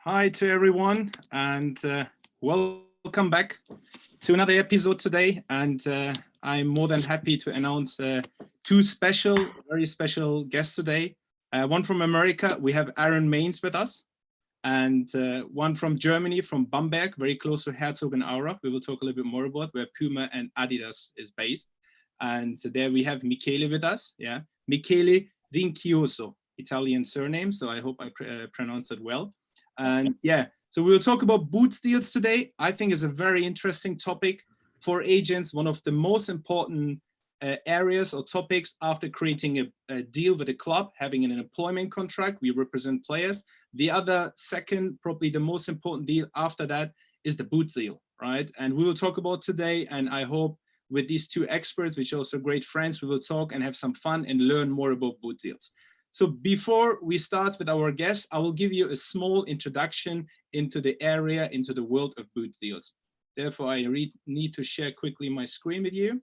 Hi to everyone, and welcome back to another episode today. And I'm more than happy to announce two very special guests today. One from America, we have Aaron Maines with us, and one from Germany, from Bamberg, very close to Herzogenaurach. We will talk a little bit more about where Puma and Adidas is based. And there we have Michele with us. Yeah, Michele Rinchiuso, Italian surname, so I hope I pronounced it well. And yeah, so we'll talk about boot deals today. I think is a very interesting topic for agents, one of the most important areas or topics after creating a deal with a club, having an employment contract. We represent players. The other second, probably the most important deal after that is the boot deal, right? And we will talk about today, and I hope with these two experts, which are also great friends, we will talk and have some fun and learn more about boot deals. So before we start with our guests, I will give you a small introduction into the area, into the world of boot deals. Therefore, I need to share quickly my screen with you.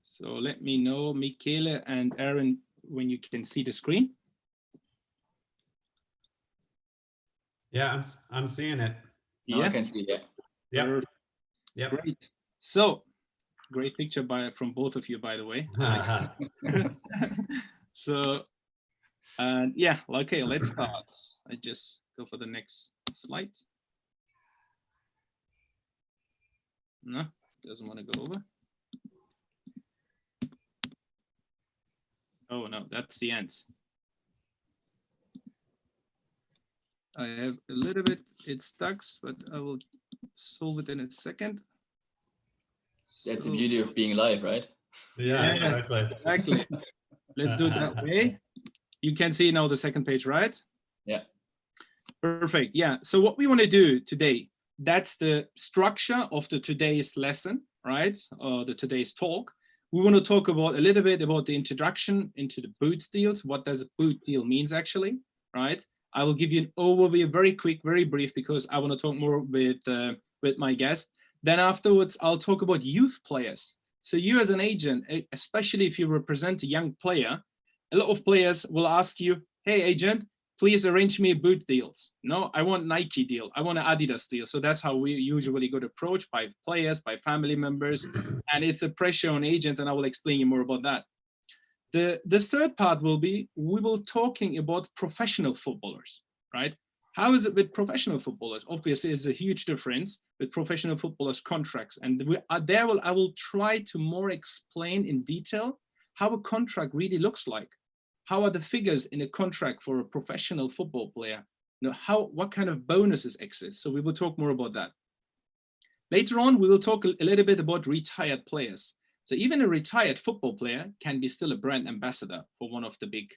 So let me know, Michele and Aaron, when you can see the screen. Yeah, I'm seeing it. Yeah, I can see it. Yeah. Yeah. Great. So, great picture from both of you, by the way. So, yeah, okay, let's start. I just go for the next slide. No, doesn't want to go over. Oh no, that's the end. I have a little bit, it stuck, but I will solve it in a second. That's the beauty of being live, right? Yeah, exactly. Let's do it that way. You can see now the second page, right? Yeah. Perfect. Yeah. So what we want to do today, that's the structure of today's lesson, right? Or today's talk. We want to talk about a little bit about the introduction into the boot deals. What does a boot deal means actually, right? I will give you an overview, very quick, very brief, because I want to talk more with my guest. Then afterwards, I'll talk about youth players. So you as an agent, especially if you represent a young player, a lot of players will ask you, hey agent, please arrange me boot deals. No, I want Nike deal. I want an Adidas deal. So that's how we usually get approached by players, by family members, and it's a pressure on agents, and I will explain you more about that. The third part will be, we will talking about professional footballers, right? How is it with professional footballers? Obviously, there's a huge difference with professional footballers' contracts. And I will try to more explain in detail how a contract really looks like. How are the figures in a contract for a professional football player? You know, what kind of bonuses exist? So we will talk more about that. Later on, we will talk a little bit about retired players. So even a retired football player can be still a brand ambassador for one of the big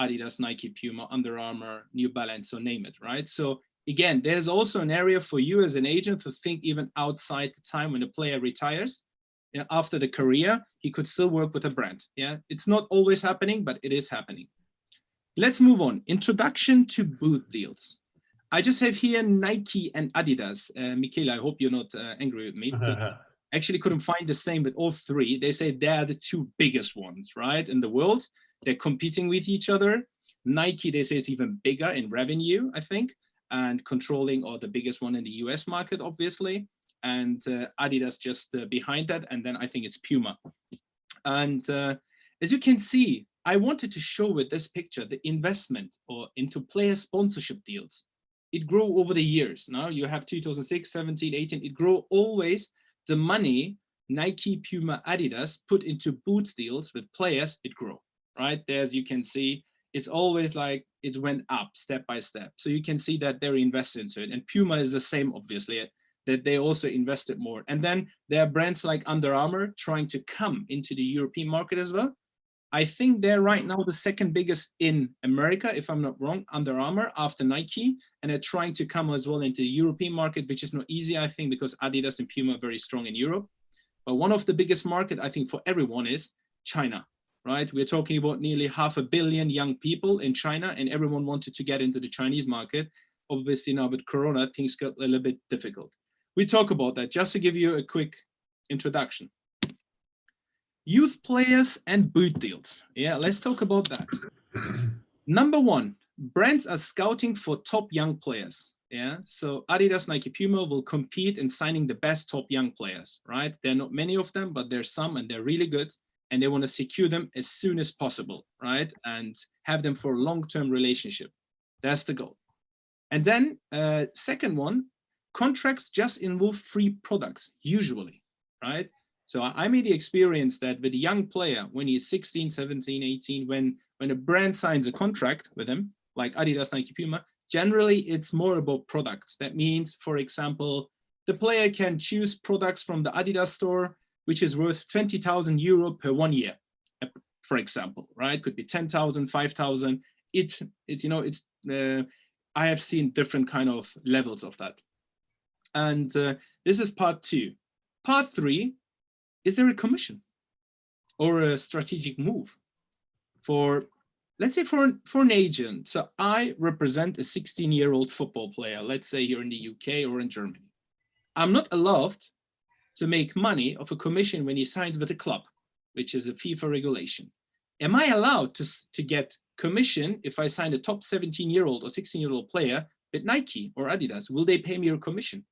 Adidas, Nike, Puma, Under Armour, New Balance, so name it, right? So again, there's also an area for you as an agent to think even outside the time when a player retires. You know, after the career, he could still work with a brand. Yeah, it's not always happening, but it is happening. Let's move on. Introduction to boot deals. I just have here Nike and Adidas. Michele, I hope you're not angry with me. Actually couldn't find the same with all three. They say they're the two biggest ones, right, in the world. They're competing with each other. Nike, they say, is even bigger in revenue, I think, and controlling, or the biggest one in the US market, obviously. And Adidas just behind that. And then I think it's Puma. And as you can see, I wanted to show with this picture the investment or into player sponsorship deals. It grew over the years. Now you have 2006, 17, 18. It grew always. The money Nike, Puma, Adidas put into boots deals with players, it grew, right? There, as you can see, it's always like it went up step by step. So you can see that they're invested into it. And Puma is the same, obviously, that they also invested more. And then there are brands like Under Armour trying to come into the European market as well. I think they're right now the second biggest in America, if I'm not wrong, Under Armour after Nike, and they're trying to come as well into the European market, which is not easy, I think, because Adidas and Puma are very strong in Europe. But one of the biggest market, I think, for everyone is China, right? We're talking about nearly 500 million young people in China, and everyone wanted to get into the Chinese market. Obviously now with Corona, things got a little bit difficult. we talk about that just to give you a quick introduction. Youth players and boot deals. Yeah, let's talk about that. Number one, brands are scouting for top young players. Yeah, so Adidas, Nike, Puma will compete in signing the best top young players, right? There are not many of them, but there's some and they're really good. And they want to secure them as soon as possible, right? And have them for a long-term relationship. That's the goal. And then second one, contracts just involve free products, usually, right? So I made the experience that with a young player, when he's 16, 17, 18, when a brand signs a contract with him, like Adidas, Nike, Puma, generally it's more about products. That means, for example, the player can choose products from the Adidas store, which is worth 20,000 euro per 1 year, for example, right? Could be 10,000, 5,000. I have seen different kind of levels of that. And this is part two. Part three, is there a commission or a strategic move for, let's say for an agent? So I represent a 16-year-old football player, let's say here in the UK or in Germany. I'm not allowed to make money of a commission when he signs with a club, which is a FIFA regulation. Am I allowed to get commission if I sign a top 17-year-old or 16-year-old player with Nike or Adidas? Will they pay me a commission?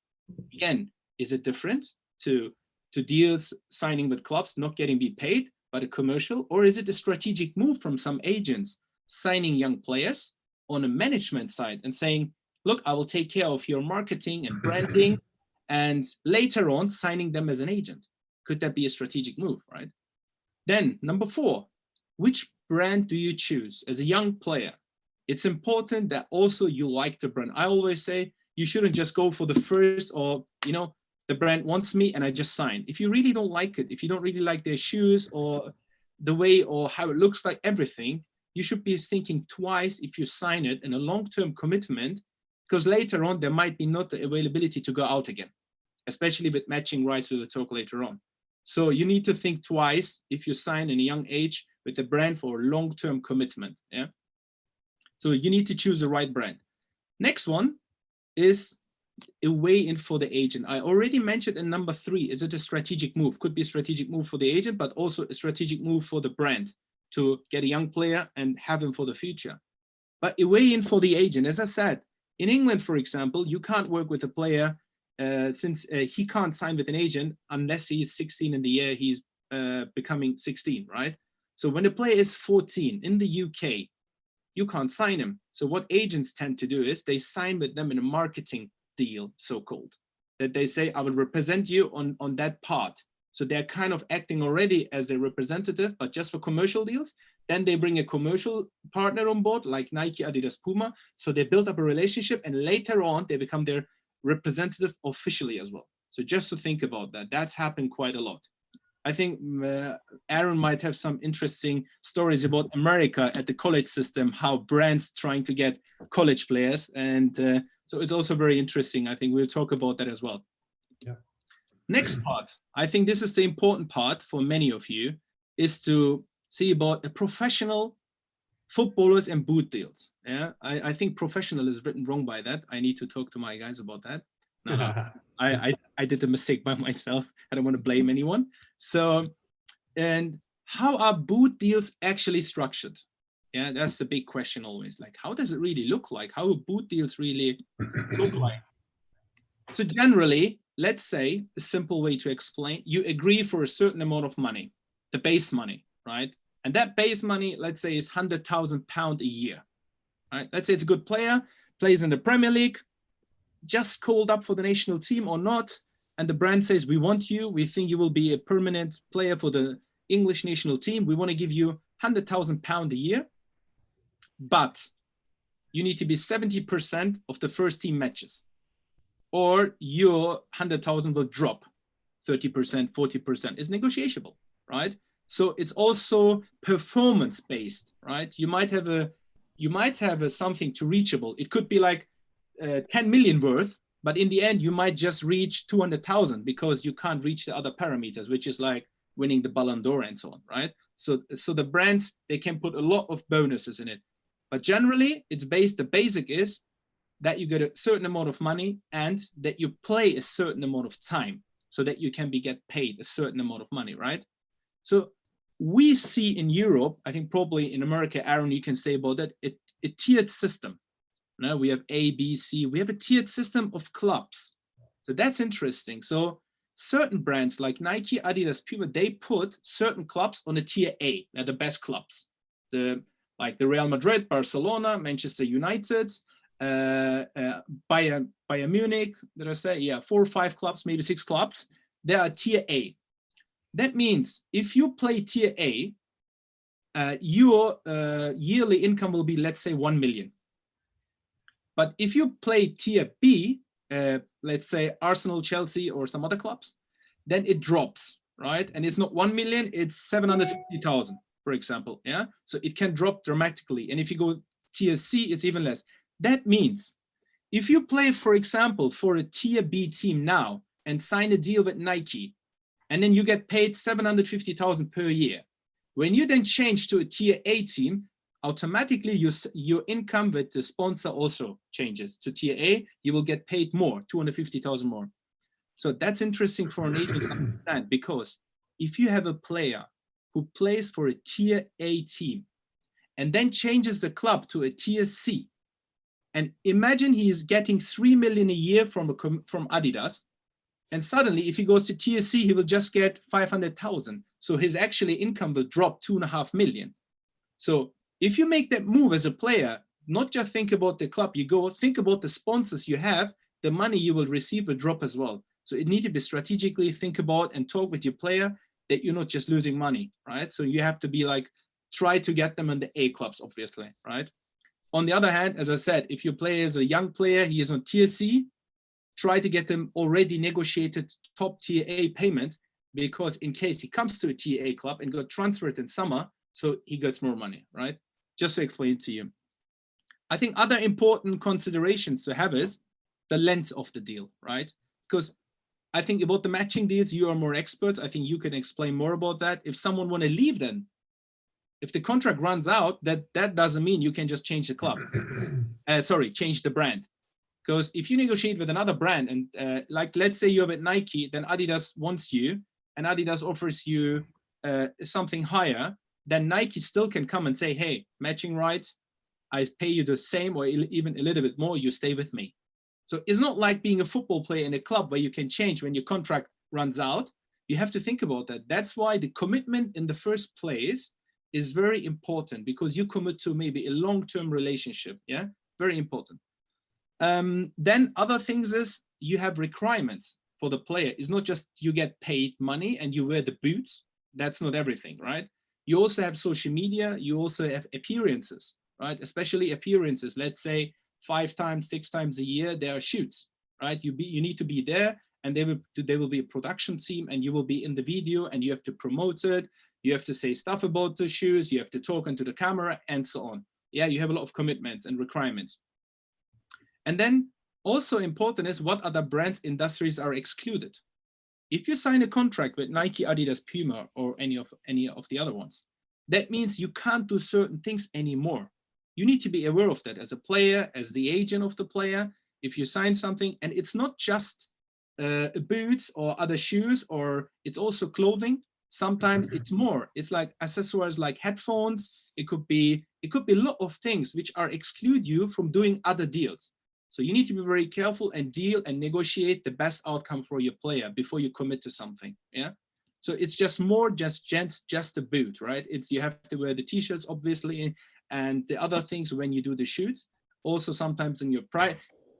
Again, is it different to deals signing with clubs, not getting be paid, but a commercial? Or is it a strategic move from some agents signing young players on a management side and saying, look, I will take care of your marketing and branding, and later on signing them as an agent? Could that be a strategic move, right? Then number four, which brand do you choose as a young player? It's important that also you like the brand. I always say you shouldn't just go for the first, or, the brand wants me and I just sign. If you really don't like it, if you don't really like their shoes or the way or how it looks like, everything, you should be thinking twice if you sign it in a long-term commitment, because later on there might be not the availability to go out again, especially with matching rights we will talk later on. So you need to think twice if you sign in a young age with a brand for a long-term commitment. Yeah. So you need to choose the right brand. Next one is a way in for the agent. I already mentioned in number three, is it a strategic move? Could be a strategic move for the agent, but also a strategic move for the brand to get a young player and have him for the future. But a way in for the agent, as I said, in England, for example, you can't work with a player since he can't sign with an agent unless he's 16 in the year he's becoming 16, right? So when a player is 14 in the UK, you can't sign him. So what agents tend to do is they sign with them in a marketing deal, so-called, that they say, I will represent you on that part. So they're kind of acting already as their representative, but just for commercial deals. Then they bring a commercial partner on board, like Nike, Adidas, Puma. So they build up a relationship, and later on they become their representative officially as well. So just to think about that, that's happened quite a lot. I think Aaron might have some interesting stories about America at the college system, how brands trying to get college players. And so it's also very interesting. I think we'll talk about that as well. Yeah. Next part, I think this is the important part for many of you, is to see about the professional footballers and boot deals. Yeah, I think professional is written wrong by that. I need to talk to my guys about that. No, I did a mistake by myself. I don't want to blame anyone. So, and how are boot deals actually structured? Yeah, that's the big question always. Like, how does it really look like? How do boot deals really look like? So generally, let's say a simple way to explain, you agree for a certain amount of money, the base money, right? And that base money, let's say, is £100,000 a year, right? Let's say it's a good player, plays in the Premier League, just called up for the national team or not, and the brand says, we want you, we think you will be a permanent player for the English national team, we want to give you £100,000 a year, but you need to be 70% of the first team matches, or your 100,000 will drop 30%, 40%. Is negotiable, right? So it's also performance based, right? You might have a something to reachable. It could be like 10 million worth, but in the end you might just reach 200,000 because you can't reach the other parameters, which is like winning the Ballon d'Or and so on, right? So the brands, they can put a lot of bonuses in it, but generally it's based, the basic is that you get a certain amount of money and that you play a certain amount of time so that you can get paid a certain amount of money, right? So we see in Europe, I think probably in America, Aaron, you can say about that, a tiered system. Now we have A, B, C, we have a tiered system of clubs. So that's interesting. So certain brands like Nike, Adidas, Puma, they put certain clubs on a tier A. They're the best clubs. Like the Real Madrid, Barcelona, Manchester United, Bayern Munich, did I say? Yeah, 4 or 5 clubs, maybe 6 clubs. They are tier A. That means if you play tier A, your yearly income will be, let's say, 1 million. But if you play tier B, let's say Arsenal, Chelsea, or some other clubs, then it drops, right? And it's not 1 million, it's 750,000, for example, yeah? So it can drop dramatically. And if you go tier C, it's even less. That means if you play, for example, for a tier B team now and sign a deal with Nike, and then you get paid 750,000 per year, when you then change to a tier A team, automatically your income with the sponsor also changes to tier A. You will get paid more, 250,000 more. So that's interesting for an agent to understand, because if you have a player who plays for a tier A team and then changes the club to a tier C, and imagine he is getting 3 million a year from Adidas, and suddenly if he goes to tier C, he will just get 500,000. So his actually income will drop 2.5 million. So if you make that move as a player, not just think about the club you go, think about the sponsors you have, the money you will receive will drop as well. So it needs to be strategically think about and talk with your player that you're not just losing money, right? So you have to be like, try to get them in the A clubs, obviously, right? On the other hand, as I said, if your player is a young player, he is on tier C, try to get them already negotiated top tier A payments, because in case he comes to a tier A club and got transferred in summer, so he gets more money, right? Just to explain it to you. I think other important considerations to have is the length of the deal, right? Because I think about the matching deals, you are more experts. I think you can explain more about that. If someone want to leave, then if the contract runs out, that doesn't mean you can just change the club. Change the brand. Because if you negotiate with another brand and like, let's say you're at Nike, then Adidas wants you and Adidas offers you something higher, then Nike still can come and say, hey, matching rights, I pay you the same or even a little bit more, you stay with me. So it's not like being a football player in a club where you can change when your contract runs out. You have to think about that. That's why the commitment in the first place is very important, because you commit to maybe a long-term relationship, yeah? Very important. Then other things is you have requirements for the player. It's not just you get paid money and you wear the boots. That's not everything, right? You also have social media. You also have appearances, right? Especially appearances. Let's say 5 times, 6 times a year, there are shoots, right? You need to be there, and there will be a production team, and you will be in the video, and you have to promote it. You have to say stuff about the shoes. You have to talk into the camera, and so on. Yeah, you have a lot of commitments and requirements. And then also important is what other brands, industries are excluded. If you sign a contract with Nike, Adidas, Puma, or any of the other ones, that means you can't do certain things anymore. You need to be aware of that as a player, as the agent of the player. If you sign something, and it's not just boots or other shoes, or it's also clothing. Sometimes it's more. It's like accessories, like headphones. It could be a lot of things which are exclude you from doing other deals. So you need to be very careful and deal and negotiate the best outcome for your player before you commit to something. Yeah. So it's just more just a boot, right? It's you have to wear the t-shirts, obviously, and the other things when you do the shoots. Also, sometimes in your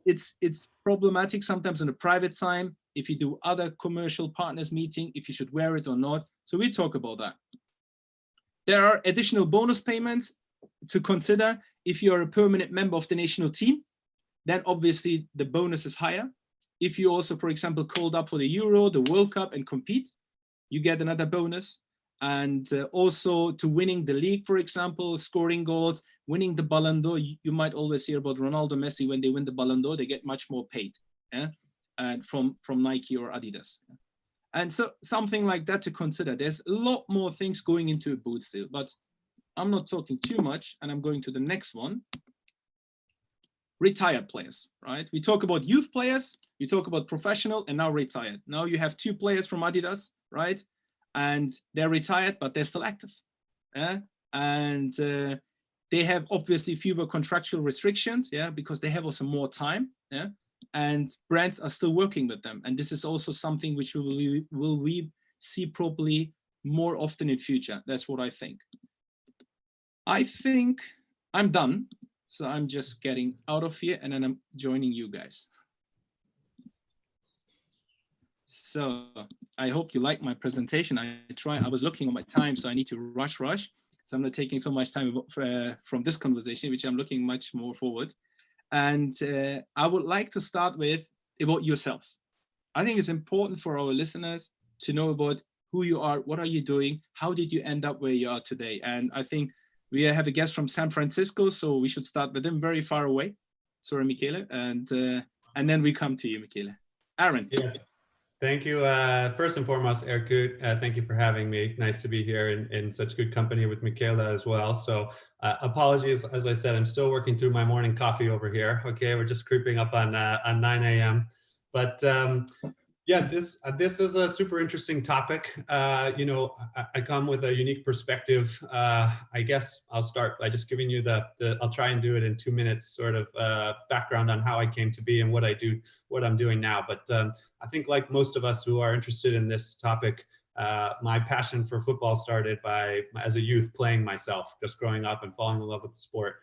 it's problematic sometimes in a private time if you do other commercial partners meeting, if you should wear it or not. So we talk about that. There are additional bonus payments to consider if you are a permanent member of the national team. Then obviously the bonus is higher. If you also, for example, called up for the Euro, the World Cup and compete, you get another bonus. And also to winning the league, for example, scoring goals, winning the Ballon d'Or. You might always hear about Ronaldo, Messi, when they win the Ballon d'Or, they get much more paid, yeah? And from Nike or Adidas. And so something like that to consider. There's a lot more things going into a boot deal, but I'm not talking too much, and I'm going to the next one. retired players, right? We talk about youth players, we talk about professional, and now retired. Now you have 2 players from Adidas, right? And they're retired, but they're still active. Yeah? And they have obviously fewer contractual restrictions, yeah, because they have also more time, yeah. And brands are still working with them. And this is also something which we see probably more often in future. That's what I think. I think I'm done. So I'm just getting out of here and then I'm joining you guys. So I hope you like my presentation. I was looking at my time, so I need to rush. So I'm not taking so much time from this conversation, which I'm looking much more forward. And I would like to start with about yourselves. I think it's important for our listeners to know about who you are, what are you doing, how did you end up where you are today? And I think we have a guest from San Francisco, so we should start with him, very far away. Sorry, Michele, and then we come to you, Michele. Aaron. Yes. Thank you. First and foremost, Erkut, thank you for having me. Nice to be here in such good company with Michele as well. So apologies, as I said, I'm still working through my morning coffee over here. Okay, we're just creeping up on 9 a.m. But yeah, this is a super interesting topic. You know, I come with a unique perspective. I guess I'll start by just giving you I'll try and do it in 2 minutes, sort of background on how I came to be and what I do, what I'm doing now. But I think like most of us who are interested in this topic, my passion for football started as a youth playing myself, just growing up and falling in love with the sport.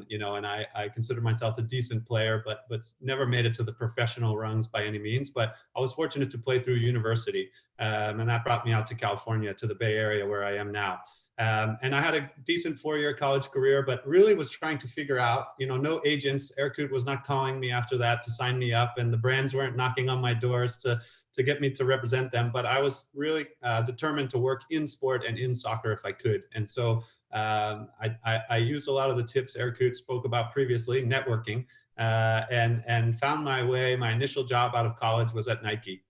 You know, and I consider myself a decent player, but never made it to the professional rungs by any means. But I was fortunate to play through university, and that brought me out to California, to the Bay Area, where I am now. And I had a decent 4-year college career, but really was trying to figure out, you know, no agents. Erkut was not calling me after that to sign me up, and the brands weren't knocking on my doors to get me to represent them. But I was really determined to work in sport and in soccer if I could. And so I used a lot of the tips Erkut spoke about previously, networking, and found my way. My initial job out of college was at Nike.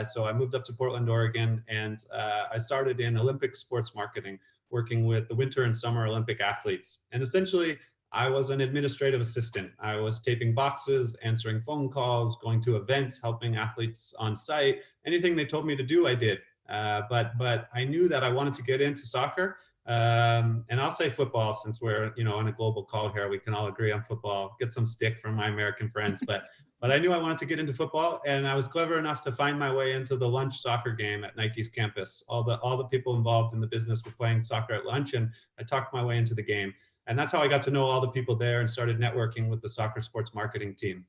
So I moved up to Portland, Oregon, and I started in Olympic sports marketing, working with the Winter and Summer Olympic athletes. And essentially, I was an administrative assistant. I was taping boxes, answering phone calls, going to events, helping athletes on site. Anything they told me to do, I did. But I knew that I wanted to get into soccer. And I'll say football, since we're, you know, on a global call here, we can all agree on football, get some stick from my American friends, but I knew I wanted to get into football, and I was clever enough to find my way into the lunch soccer game at Nike's campus. All the people involved in the business were playing soccer at lunch, and I talked my way into the game. And that's how I got to know all the people there and started networking with the soccer sports marketing team.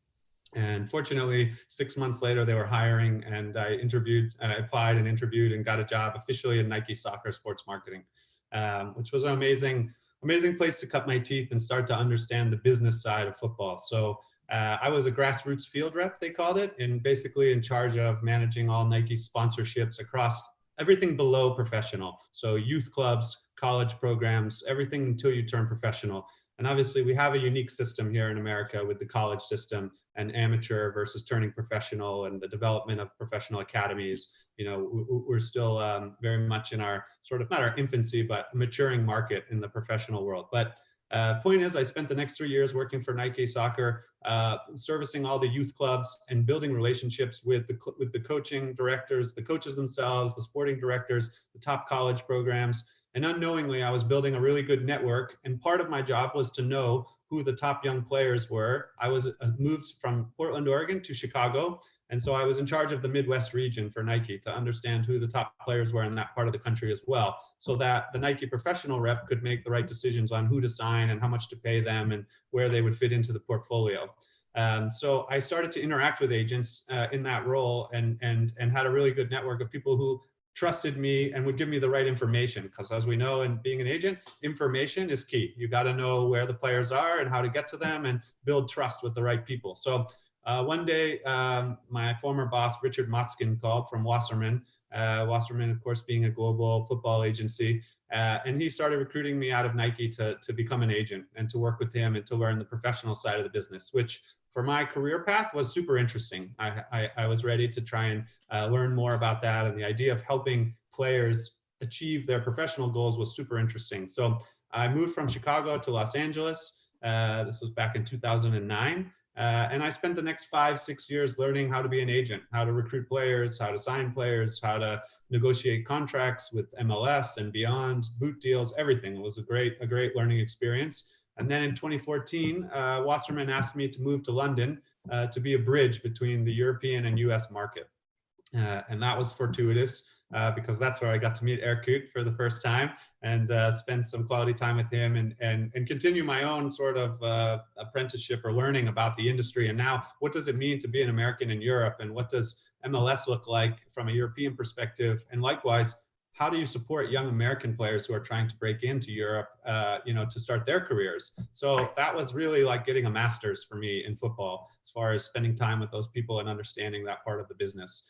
And fortunately, 6 months later, they were hiring, and I applied and interviewed and got a job officially in Nike Soccer Sports Marketing. Which was an amazing place to cut my teeth and start to understand the business side of football. So I was a grassroots field rep, they called it, and basically in charge of managing all Nike sponsorships across everything below professional. So youth clubs, college programs, everything until you turn professional. And obviously we have a unique system here in America with the college system and amateur versus turning professional and the development of professional academies. You know, we're still very much in our sort of, not our infancy, but maturing market in the professional world. But point is, I spent the next 3 years working for Nike Soccer, servicing all the youth clubs and building relationships with the coaching directors, the coaches themselves, the sporting directors, the top college programs. And unknowingly, I was building a really good network. And part of my job was to know who the top young players were. I was moved from Portland, Oregon to Chicago. And so I was in charge of the Midwest region for Nike to understand who the top players were in that part of the country as well, so that the Nike professional rep could make the right decisions on who to sign and how much to pay them and where they would fit into the portfolio. So I started to interact with agents in that role and had a really good network of people who trusted me and would give me the right information, because as we know, in being an agent, information is key. You got to know where the players are and how to get to them and build trust with the right people. So one day, my former boss, Richard Motzkin, called from Wasserman, of course, being a global football agency. And he started recruiting me out of Nike to become an agent and to work with him and to learn the professional side of the business, which for my career path was super interesting. I was ready to try and learn more about that. And the idea of helping players achieve their professional goals was super interesting. So I moved from Chicago to Los Angeles. This was back in 2009. And I spent the next 5-6 years learning how to be an agent, how to recruit players, how to sign players, how to negotiate contracts with MLS and beyond, boot deals, everything. It was a great learning experience. And then in 2014, Wasserman asked me to move to London to be a bridge between the European and US market. And that was fortuitous because that's where I got to meet Erkut for the first time and spend some quality time with him and continue my own sort of apprenticeship or learning about the industry. And now, what does it mean to be an American in Europe? And what does MLS look like from a European perspective? And likewise, how do you support young American players who are trying to break into Europe, to start their careers? So that was really like getting a master's for me in football, as far as spending time with those people and understanding that part of the business.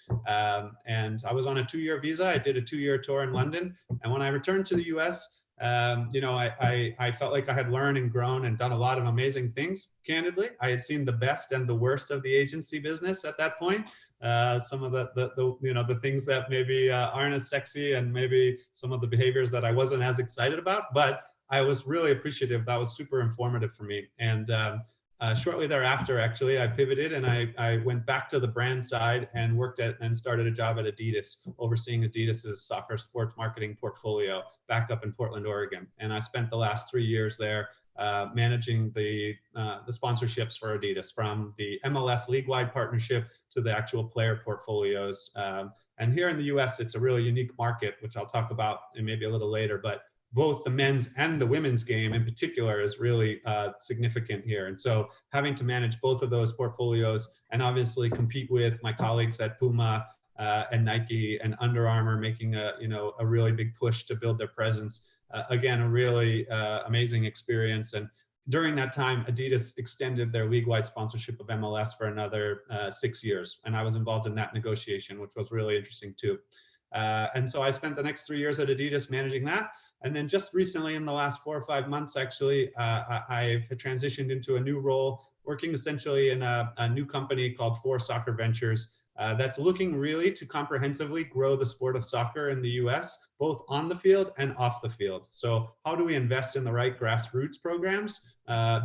And I was on a 2-year visa. I did a 2-year tour in London. And when I returned to the US, I felt like I had learned and grown and done a lot of amazing things. Candidly, I had seen the best and the worst of the agency business at that point. Some of the things that maybe aren't as sexy, and maybe some of the behaviors that I wasn't as excited about, but I was really appreciative. That was super informative for me. And shortly thereafter, actually, I pivoted and I went back to the brand side and started a job at Adidas, overseeing Adidas's soccer sports marketing portfolio back up in Portland, Oregon. And I spent the last 3 years there managing the sponsorships for Adidas, from the MLS league-wide partnership to the actual player portfolios. And here in the US, it's a really unique market, which I'll talk about maybe a little later, but both the men's and the women's game in particular is really significant here. And so having to manage both of those portfolios and obviously compete with my colleagues at Puma and Nike and Under Armour, making a really big push to build their presence. Again, a really amazing experience. And during that time, Adidas extended their league-wide sponsorship of MLS for another 6 years. And I was involved in that negotiation, which was really interesting too. And so I spent the next 3 years at Adidas managing that. And then just recently, in the last 4 or 5 months, actually, I've transitioned into a new role, working essentially in a new company called 4 Soccer Ventures, that's looking really to comprehensively grow the sport of soccer in the US, both on the field and off the field. So how do we invest in the right grassroots programs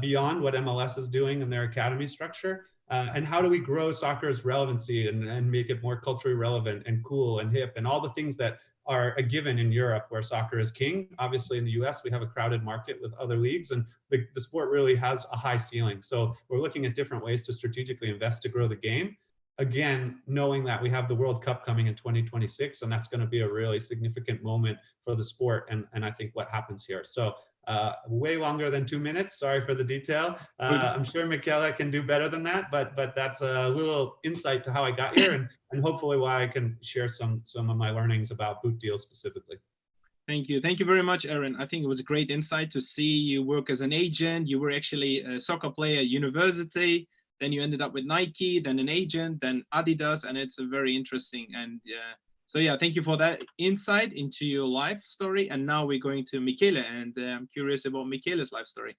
beyond what MLS is doing in their academy structure? And how do we grow soccer's relevancy and make it more culturally relevant and cool and hip and all the things that are a given in Europe, where soccer is king. Obviously in the US, we have a crowded market with other leagues, and the sport really has a high ceiling. So we're looking at different ways to strategically invest to grow the game. Again, knowing that we have the World Cup coming in 2026, and that's going to be a really significant moment for the sport, and I think what happens here. So way longer than 2 minutes. Sorry for the detail. I'm sure Michele can do better than that, but that's a little insight to how I got here, and hopefully why I can share some of my learnings about boot deals specifically. Thank you. Thank you very much, Aaron. I think it was a great insight to see you work as an agent. You were actually a soccer player at university. Then you ended up with Nike, then an agent, then Adidas, and it's a very interesting. And so yeah, thank you for that insight into your life story. And now we're going to Michele, and I'm curious about Michele's life story.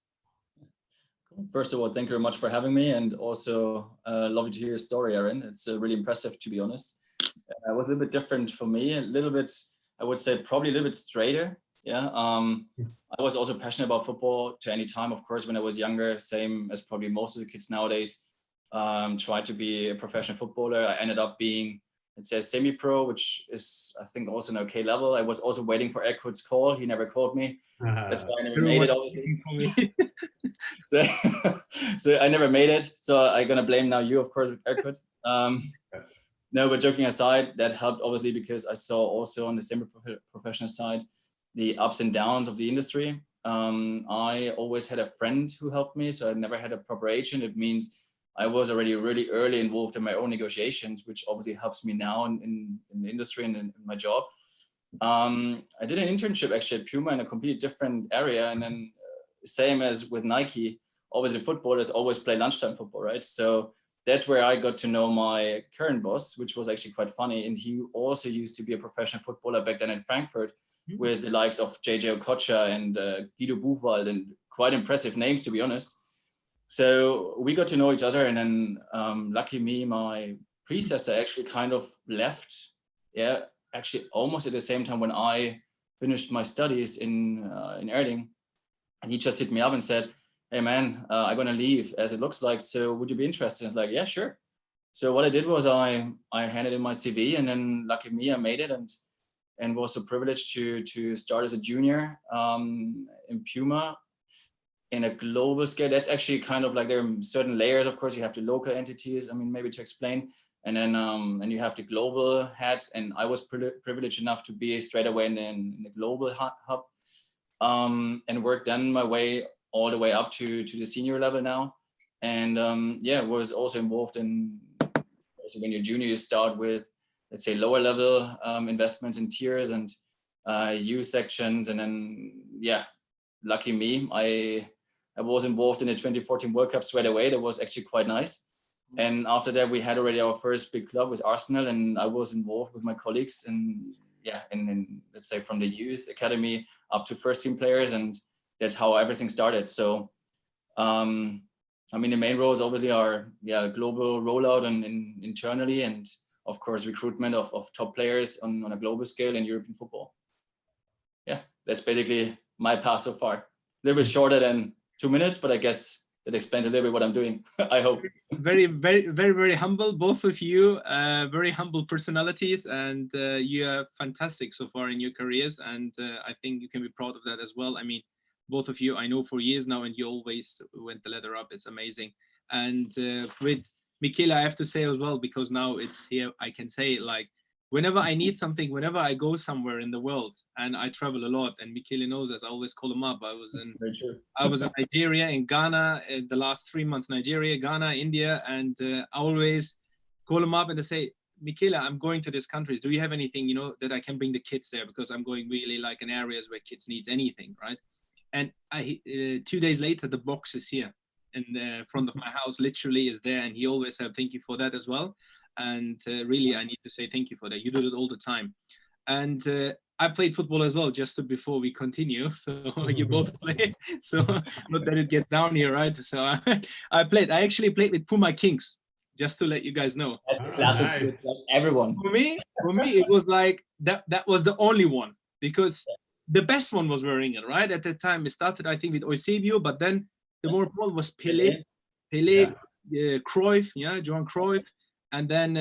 First of all, thank you very much for having me, and also lovely to hear your story, Aaron. It's really impressive, to be honest. It was a little bit different for me, a little bit, I would say probably a little bit straighter. Yeah, I was also passionate about football to any time, of course, when I was younger, same as probably most of the kids nowadays. Tried to be a professional footballer. I ended up being, let's say, semi-pro, which is, I think, also an okay level. I was also waiting for Erkut's call. He never called me. That's why I never made it, obviously. So I never made it. So I'm going to blame now you, of course, with Erkut. No, but joking aside, that helped, obviously, because I saw also on the semi-professional side the ups and downs of the industry. I always had a friend who helped me, so I never had a proper agent. It means I was already really early involved in my own negotiations, which obviously helps me now in the industry and in my job. I did an internship actually at Puma in a completely different area. And then same as with Nike, obviously footballers always play lunchtime football, right? So that's where I got to know my current boss, which was actually quite funny. And he also used to be a professional footballer back then in Frankfurt with the likes of JJ Okocha and Guido Buchwald, and quite impressive names, to be honest. So we got to know each other, and then lucky me, my predecessor actually kind of left, actually almost at the same time when I finished my studies in Erding, and he just hit me up and said, hey man, I'm going to leave as it looks like. So would you be interested? It's like, yeah, sure. So what I did was I handed in my CV, and then lucky me, I made it, and was so privileged to start as a junior in Puma in a global scale. That's actually kind of like, there are certain layers. Of course, you have the local entities. I mean, maybe to explain, and then and you have the global head. And I was privileged enough to be straight away in the global hub, and worked then my way all the way up to the senior level now. And yeah, was also involved in, so when you're junior, you start with, let's say, lower level investments in tiers and youth sections. And then, yeah, lucky me, I was involved in the 2014 World Cup straight away. That was actually quite nice. And after that, we had already our first big club with Arsenal, and I was involved with my colleagues, and yeah, and let's say from the youth academy up to first team players, and that's how everything started. So I mean, the main roles obviously are, yeah, global rollout and internally, and of course recruitment of top players on a global scale in European football. Yeah, that's basically my path so far. A little bit shorter than 2 minutes, but I guess that explains a little bit what I'm doing. I hope. Very, very, very, very humble, both of you. Very humble personalities, and you are fantastic so far in your careers. And I think you can be proud of that as well. I mean, both of you, I know for years now, and you always went the ladder up. It's amazing. And with Michele, I have to say as well, because now it's here, I can say, like, whenever I need something, whenever I go somewhere in the world, and I travel a lot, and Michele knows this, I always call him up. I was in Nigeria, in Ghana, in the last 3 months, Nigeria, Ghana, India, and I always call him up and I say, Michele, I'm going to these countries. Do you have anything, you know, that I can bring the kids there? Because I'm going really like in areas where kids needs anything, right? And 2 days later, the box is here in the front of my house, literally is there. And he always said, thank you for that as well. And really, I need to say thank you for that. You do it all the time. And I played football as well, just before we continue. So you both play. So not that it get down here, right? So I played. I actually played with Puma Kings, just to let you guys know. Classic. Nice. Like everyone. For me, it was like that was the only one, because the best one was wearing it, right? At that time, it started, I think, with Eusebio, but then the more important was Pelé, Cruyff, Johan Cruyff, and then,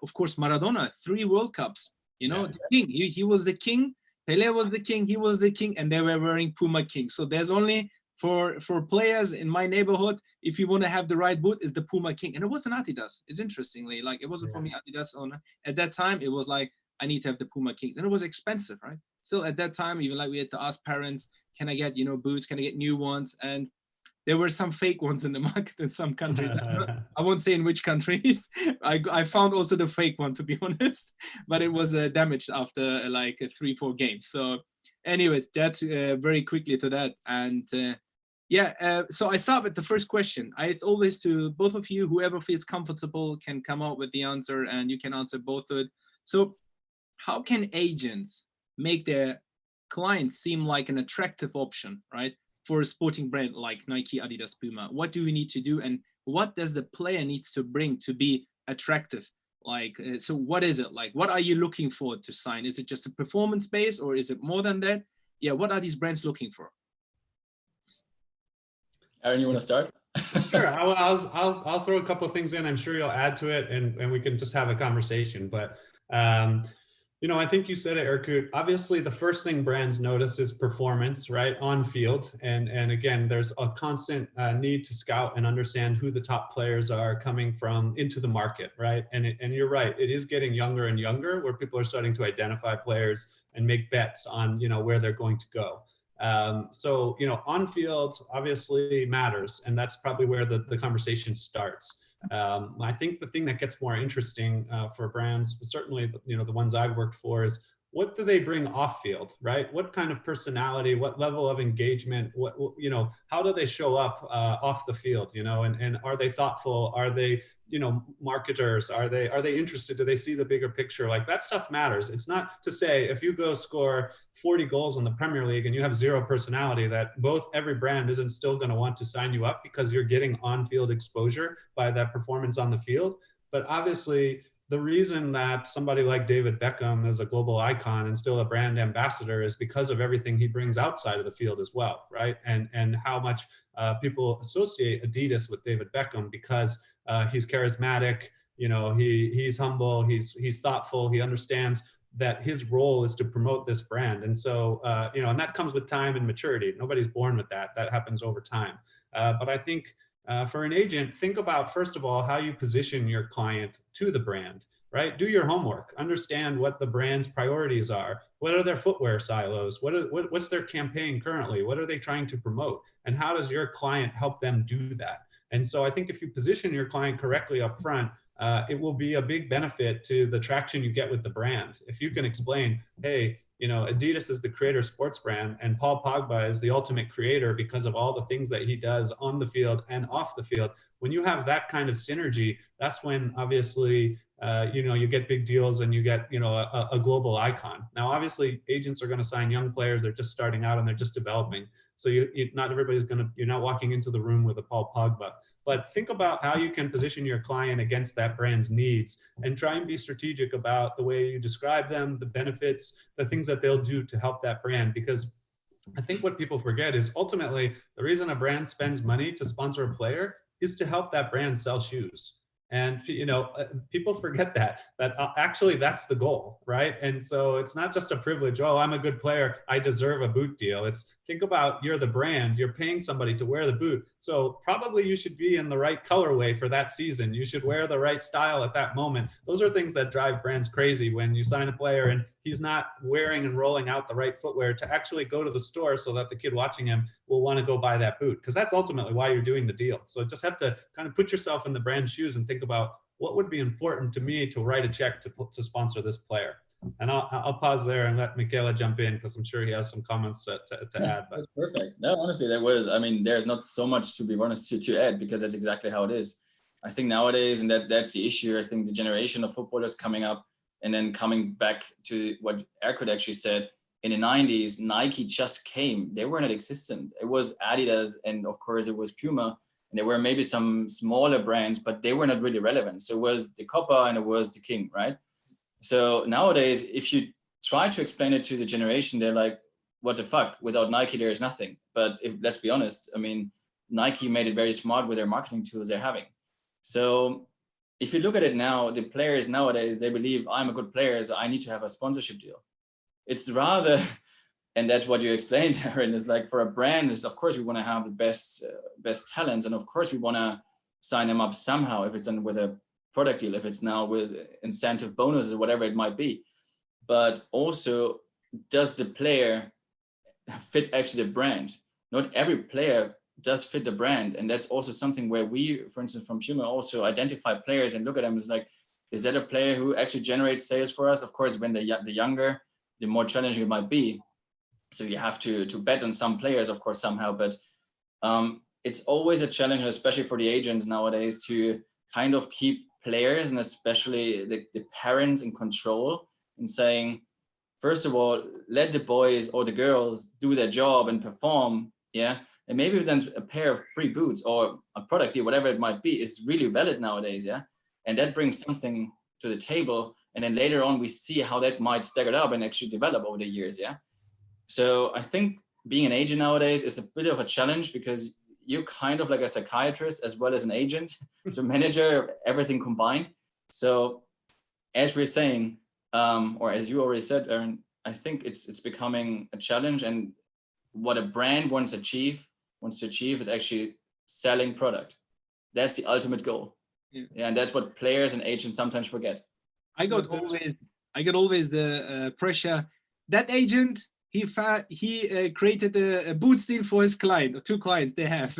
of course, Maradona, 3 World Cups, you know, the king. He was the king, Pelé was the king, he was the king, and they were wearing Puma Kings. So there's only, for players in my neighborhood, if you want to have the right boot, is the Puma King. And it wasn't Adidas. It's interestingly, like, it wasn't for me Adidas at that time. It was like, I need to have the Puma King. And it was expensive, right? Still at that time, even like we had to ask parents, can I get, boots? Can I get new ones? And there were some fake ones in the market in some countries. I won't say in which countries. I found also the fake one, to be honest, but it was damaged after like 3-4 games. So anyways, that's very quickly to that. And so I start with the first question. It's always to both of you, whoever feels comfortable can come out with the answer, and you can answer both of it. So how can agents make their clients seem like an attractive option, right, for a sporting brand like Nike, Adidas, Puma? What do we need to do, and what does the player needs to bring to be attractive? Like, so what is it like? What are you looking for to sign? Is it just a performance base, or is it more than that? Yeah, what are these brands looking for? Aaron, you want to start? Sure, I'll throw a couple of things in. I'm sure you'll add to it, and we can just have a conversation. But I think you said it, Erkut. Obviously, the first thing brands notice is performance, right, on field. And again, there's a constant need to scout and understand who the top players are coming from into the market, right? And you're right, it is getting younger and younger, where people are starting to identify players and make bets on, where they're going to go. So on field obviously matters, and that's probably where the conversation starts. I think the thing that gets more interesting for brands, certainly the ones I've worked for, is what do they bring off field, right? What kind of personality, what level of engagement, what how do they show up off the field, and are they thoughtful? Are they marketers? Are they interested? Do they see the bigger picture? Like, that stuff matters. It's not to say if you go score 40 goals in the Premier League and you have zero personality, that every brand isn't still going to want to sign you up, because you're getting on-field exposure by that performance on the field. But obviously the reason that somebody like David Beckham is a global icon and still a brand ambassador is because of everything he brings outside of the field as well, right? And how much people associate Adidas with David Beckham because he's charismatic, you know, he's humble, he's thoughtful, he understands that his role is to promote this brand. And so, you know, and that comes with time and maturity. Nobody's born with that. That happens over time. But I think for an agent, think about, first of all, how you position your client to the brand, right? Do your homework, understand what the brand's priorities are. What are their footwear silos? What's their campaign currently? What are they trying to promote? And how does your client help them do that? And so I think if you position your client correctly up front, it will be a big benefit to the traction you get with the brand. If you can explain, hey, you know, Adidas is the creator sports brand and Paul Pogba is the ultimate creator because of all the things that he does on the field and off the field. When you have that kind of synergy, that's when obviously, you know, you get big deals and you get, you know, a global icon. Now, obviously agents are going to sign young players. They're just starting out and they're just developing. So not everybody's going to, you're not walking into the room with a Paul Pogba. But think about how you can position your client against that brand's needs and try and be strategic about the way you describe them, the benefits, the things that they'll do to help that brand. Because I think what people forget is ultimately the reason a brand spends money to sponsor a player is to help that brand sell shoes. And, you know, people forget that actually that's the goal, right? And so it's not just a privilege. Oh, I'm a good player, I deserve a boot deal. It's think about, you're the brand, you're paying somebody to wear the boot. So probably you should be in the right colorway for that season. You should wear the right style at that moment. Those are things that drive brands crazy when you sign a player and he's not wearing and rolling out the right footwear to actually go to the store so that the kid watching him will want to go buy that boot. Because that's ultimately why you're doing the deal. So just have to kind of put yourself in the brand's shoes and think about what would be important to me to write a check to sponsor this player. And I'll pause there and let Michele jump in because I'm sure he has some comments to add. But. That's perfect. No, honestly, that was, I mean, there's not so much to be honest to add because that's exactly how it is. I think nowadays, and that's the issue, I think the generation of footballers coming up and then coming back to what Erkut actually said, in the 90s, Nike just came. They were not existent. It was Adidas and of course it was Puma. And there were maybe some smaller brands, but they were not really relevant. So it was the Copa and it was the King, right? So nowadays, if you try to explain it to the generation, they're like, what the fuck? Without Nike, there is nothing. But let's be honest, I mean, Nike made it very smart with their marketing tools they're having. So if you look at it now, the players nowadays, they believe I'm a good player, so I need to have a sponsorship deal. It's rather, and that's what you explained, Aaron, is like for a brand is, of course, we want to have the best talents. And of course, we want to sign them up somehow, if it's with a product deal, if it's now with incentive bonuses, whatever it might be. But also, does the player fit actually the brand? Not every player does fit the brand. And that's also something where we, for instance, from Puma also identify players and look at them as like, is that a player who actually generates sales for us? Of course, when the younger, the more challenging it might be. So you have to bet on some players, of course, somehow, but it's always a challenge, especially for the agents nowadays, to kind of keep players and especially the parents in control and saying, first of all, let the boys or the girls do their job and perform, yeah? And maybe then a pair of free boots or a product deal, whatever it might be, is really valid nowadays, yeah? And that brings something to the table. And then later on, we see how that might stagger up and actually develop over the years, yeah? So I think being an agent nowadays is a bit of a challenge because you're kind of like a psychiatrist as well as an agent, so manager, everything combined. So as we're saying, or as you already said, Aaron, I think it's becoming a challenge, and what a brand wants to achieve is actually selling product. That's the ultimate goal. Yeah, and that's what players and agents sometimes forget. I got always the pressure. That agent, he created a boots deal for his client, or two clients they have.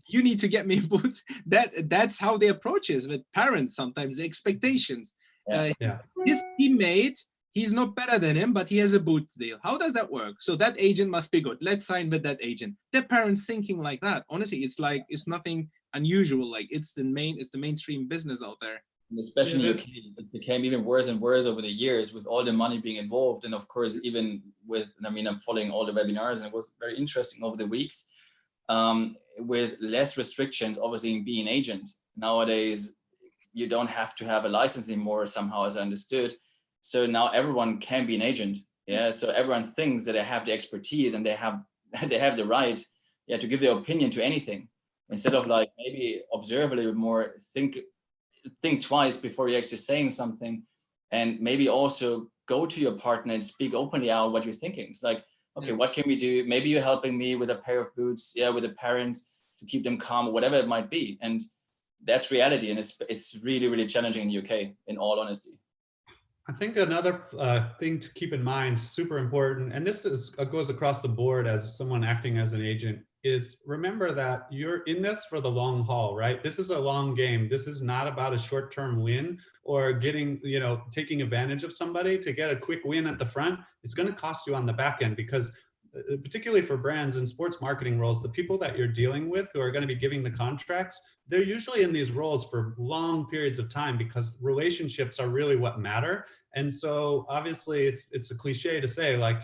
You need to get me boots. That's how they approach it with parents sometimes, the expectations. His teammate, he's not better than him, but he has a boots deal. How does that work? So that agent must be good. Let's sign with that agent. Their parents thinking like that. Honestly, it's like, it's nothing unusual. Like it's the mainstream business out there. And especially in UK, it became even worse and worse over the years with all the money being involved. And of course, even with, I mean, I'm following all the webinars and it was very interesting over the weeks with less restrictions, obviously being an agent. Nowadays, you don't have to have a license anymore somehow, as I understood. So now everyone can be an agent. Yeah. So everyone thinks that they have the expertise and they have the right, yeah, to give their opinion to anything, instead of like maybe observe a little bit more, think twice before you're actually saying something, and maybe also go to your partner and speak openly out what you're thinking. It's like, okay, what can we do? Maybe you're helping me with a pair of boots, yeah, with the parents to keep them calm or whatever it might be. And that's reality. And it's really, really challenging in the UK, in all honesty. I think another thing to keep in mind, super important, and this goes across the board as someone acting as an agent, is remember that you're in this for the long haul, right? This is a long game. This is not about a short-term win or getting, taking advantage of somebody to get a quick win at the front. It's going to cost you on the back end, because particularly for brands and sports marketing roles, the people that you're dealing with who are going to be giving the contracts, they're usually in these roles for long periods of time, because relationships are really what matter. And so obviously it's a cliche to say, like,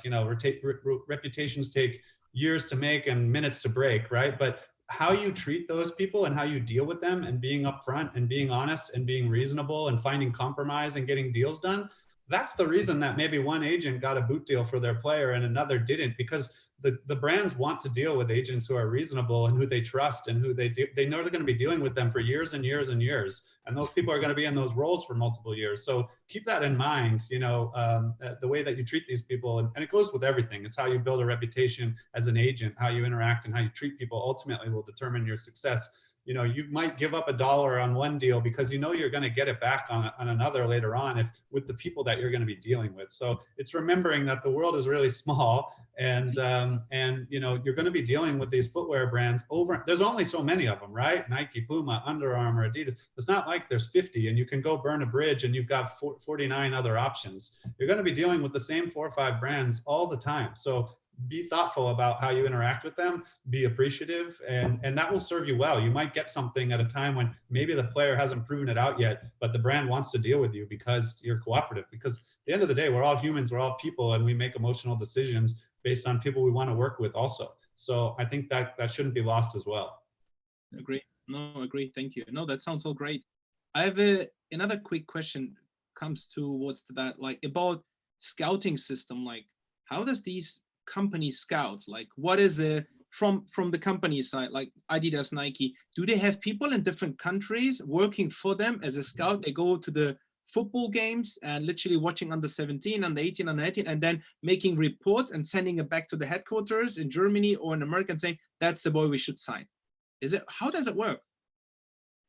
reputations take years to make and minutes to break, right? But how you treat those people and how you deal with them, and being upfront and being honest and being reasonable and finding compromise and getting deals done, that's the reason that maybe one agent got a boot deal for their player and another didn't, because the brands want to deal with agents who are reasonable and who they trust and who they know they're going to be dealing with them for years and years and years. And those people are going to be in those roles for multiple years. So keep that in mind, the way that you treat these people. And it goes with everything. It's how you build a reputation as an agent, how you interact and how you treat people ultimately will determine your success. You might give up $1 on one deal because you're going to get it back on another later on with the people that you're going to be dealing with. So it's remembering that the world is really small, and you're going to be dealing with these footwear brands there's only so many of them, right? Nike, Puma, Under Armour, Adidas. It's not like there's 50 and you can go burn a bridge and you've got 49 other options. You're going to be dealing with the same 4 or 5 brands all the time. So be thoughtful about how you interact with them, be appreciative, and that will serve you well. You might get something at a time when maybe the player hasn't proven it out yet, but the brand wants to deal with you because you're cooperative. Because at the end of the day, we're all humans, we're all people, and we make emotional decisions based on people we want to work with also. So I think that shouldn't be lost as well. Agree. Thank you. No, that sounds all great. I have another quick question comes towards that, like about scouting system. Like, how does these company scouts, like what is from the company side, like Adidas, Nike, do they have people in different countries working for them as a scout? They go to the football games and literally watching under 17, under 18, under 19, and then making reports and sending it back to the headquarters in Germany or in America and saying, that's the boy we should sign. How does it work?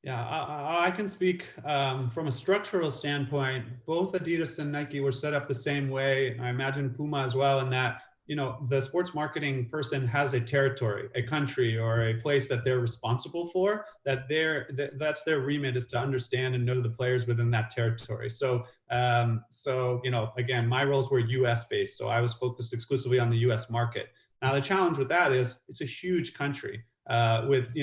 Yeah, I can speak from a structural standpoint. Both Adidas and Nike were set up the same way. I imagine Puma as well, in that the sports marketing person has a territory, a country, or a place that they're responsible for, that's their remit, is to understand and know the players within that territory. So, again, my roles were US based. So I was focused exclusively on the US market. Now, the challenge with that is it's a huge country with,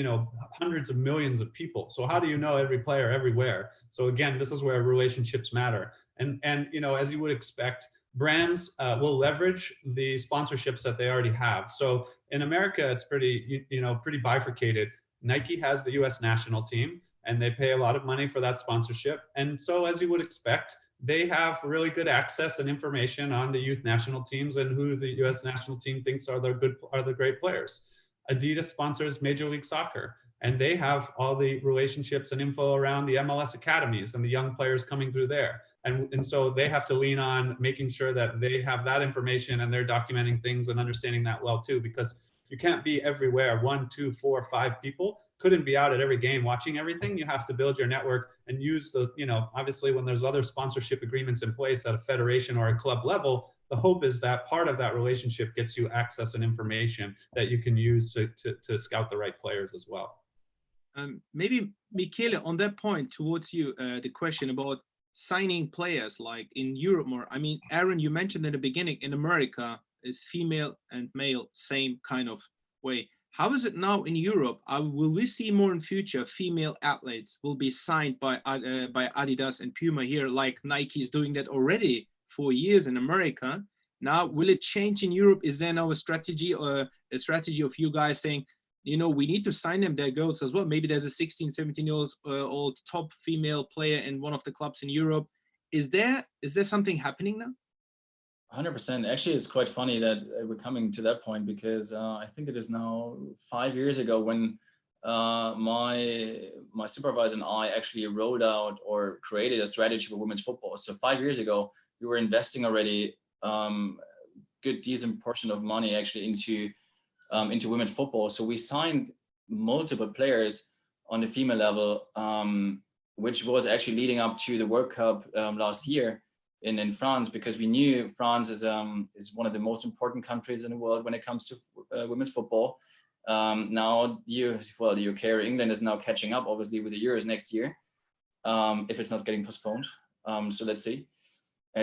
hundreds of millions of people. So how do you know every player everywhere? So again, this is where relationships matter. And as you would expect, brands will leverage the sponsorships that they already have. So in America, it's pretty bifurcated. Nike has the US national team, and they pay a lot of money for that sponsorship. And so, as you would expect, they have really good access and information on the youth national teams and who the US national team thinks are the great players. Adidas sponsors Major League Soccer, and they have all the relationships and info around the MLS academies and the young players coming through there. And so they have to lean on making sure that they have that information and they're documenting things and understanding that well too, because you can't be everywhere. 1, 2, 4, 5 people couldn't be out at every game watching everything. You have to build your network and use obviously when there's other sponsorship agreements in place at a federation or a club level, the hope is that part of that relationship gets you access and information that you can use to scout the right players as well. Maybe Michele, on that point towards you, the question about signing players like in Europe more. I mean, Aaron, you mentioned in the beginning, in America is female and male, same kind of way. How is it now in Europe? Will we see more in future female athletes will be signed by Adidas and Puma here, like Nike is doing that already for years in America? Now, will it change in Europe? Is there now a strategy or a strategy of you guys saying, we need to sign them their goals as well. Maybe there's a 16, 17-year-old old top female player in one of the clubs in Europe. Is there something happening now? 100%. Actually, it's quite funny that we're coming to that point, because I think it is now 5 years ago when my supervisor and I actually rolled out or created a strategy for women's football. So 5 years ago, we were investing already good decent portion of money actually into women's football. So we signed multiple players on the female level, which was actually leading up to the World Cup last year in France, because we knew France is one of the most important countries in the world when it comes to women's football. Now the UK or England is now catching up, obviously, with the Euros next year, if it's not getting postponed. So let's see.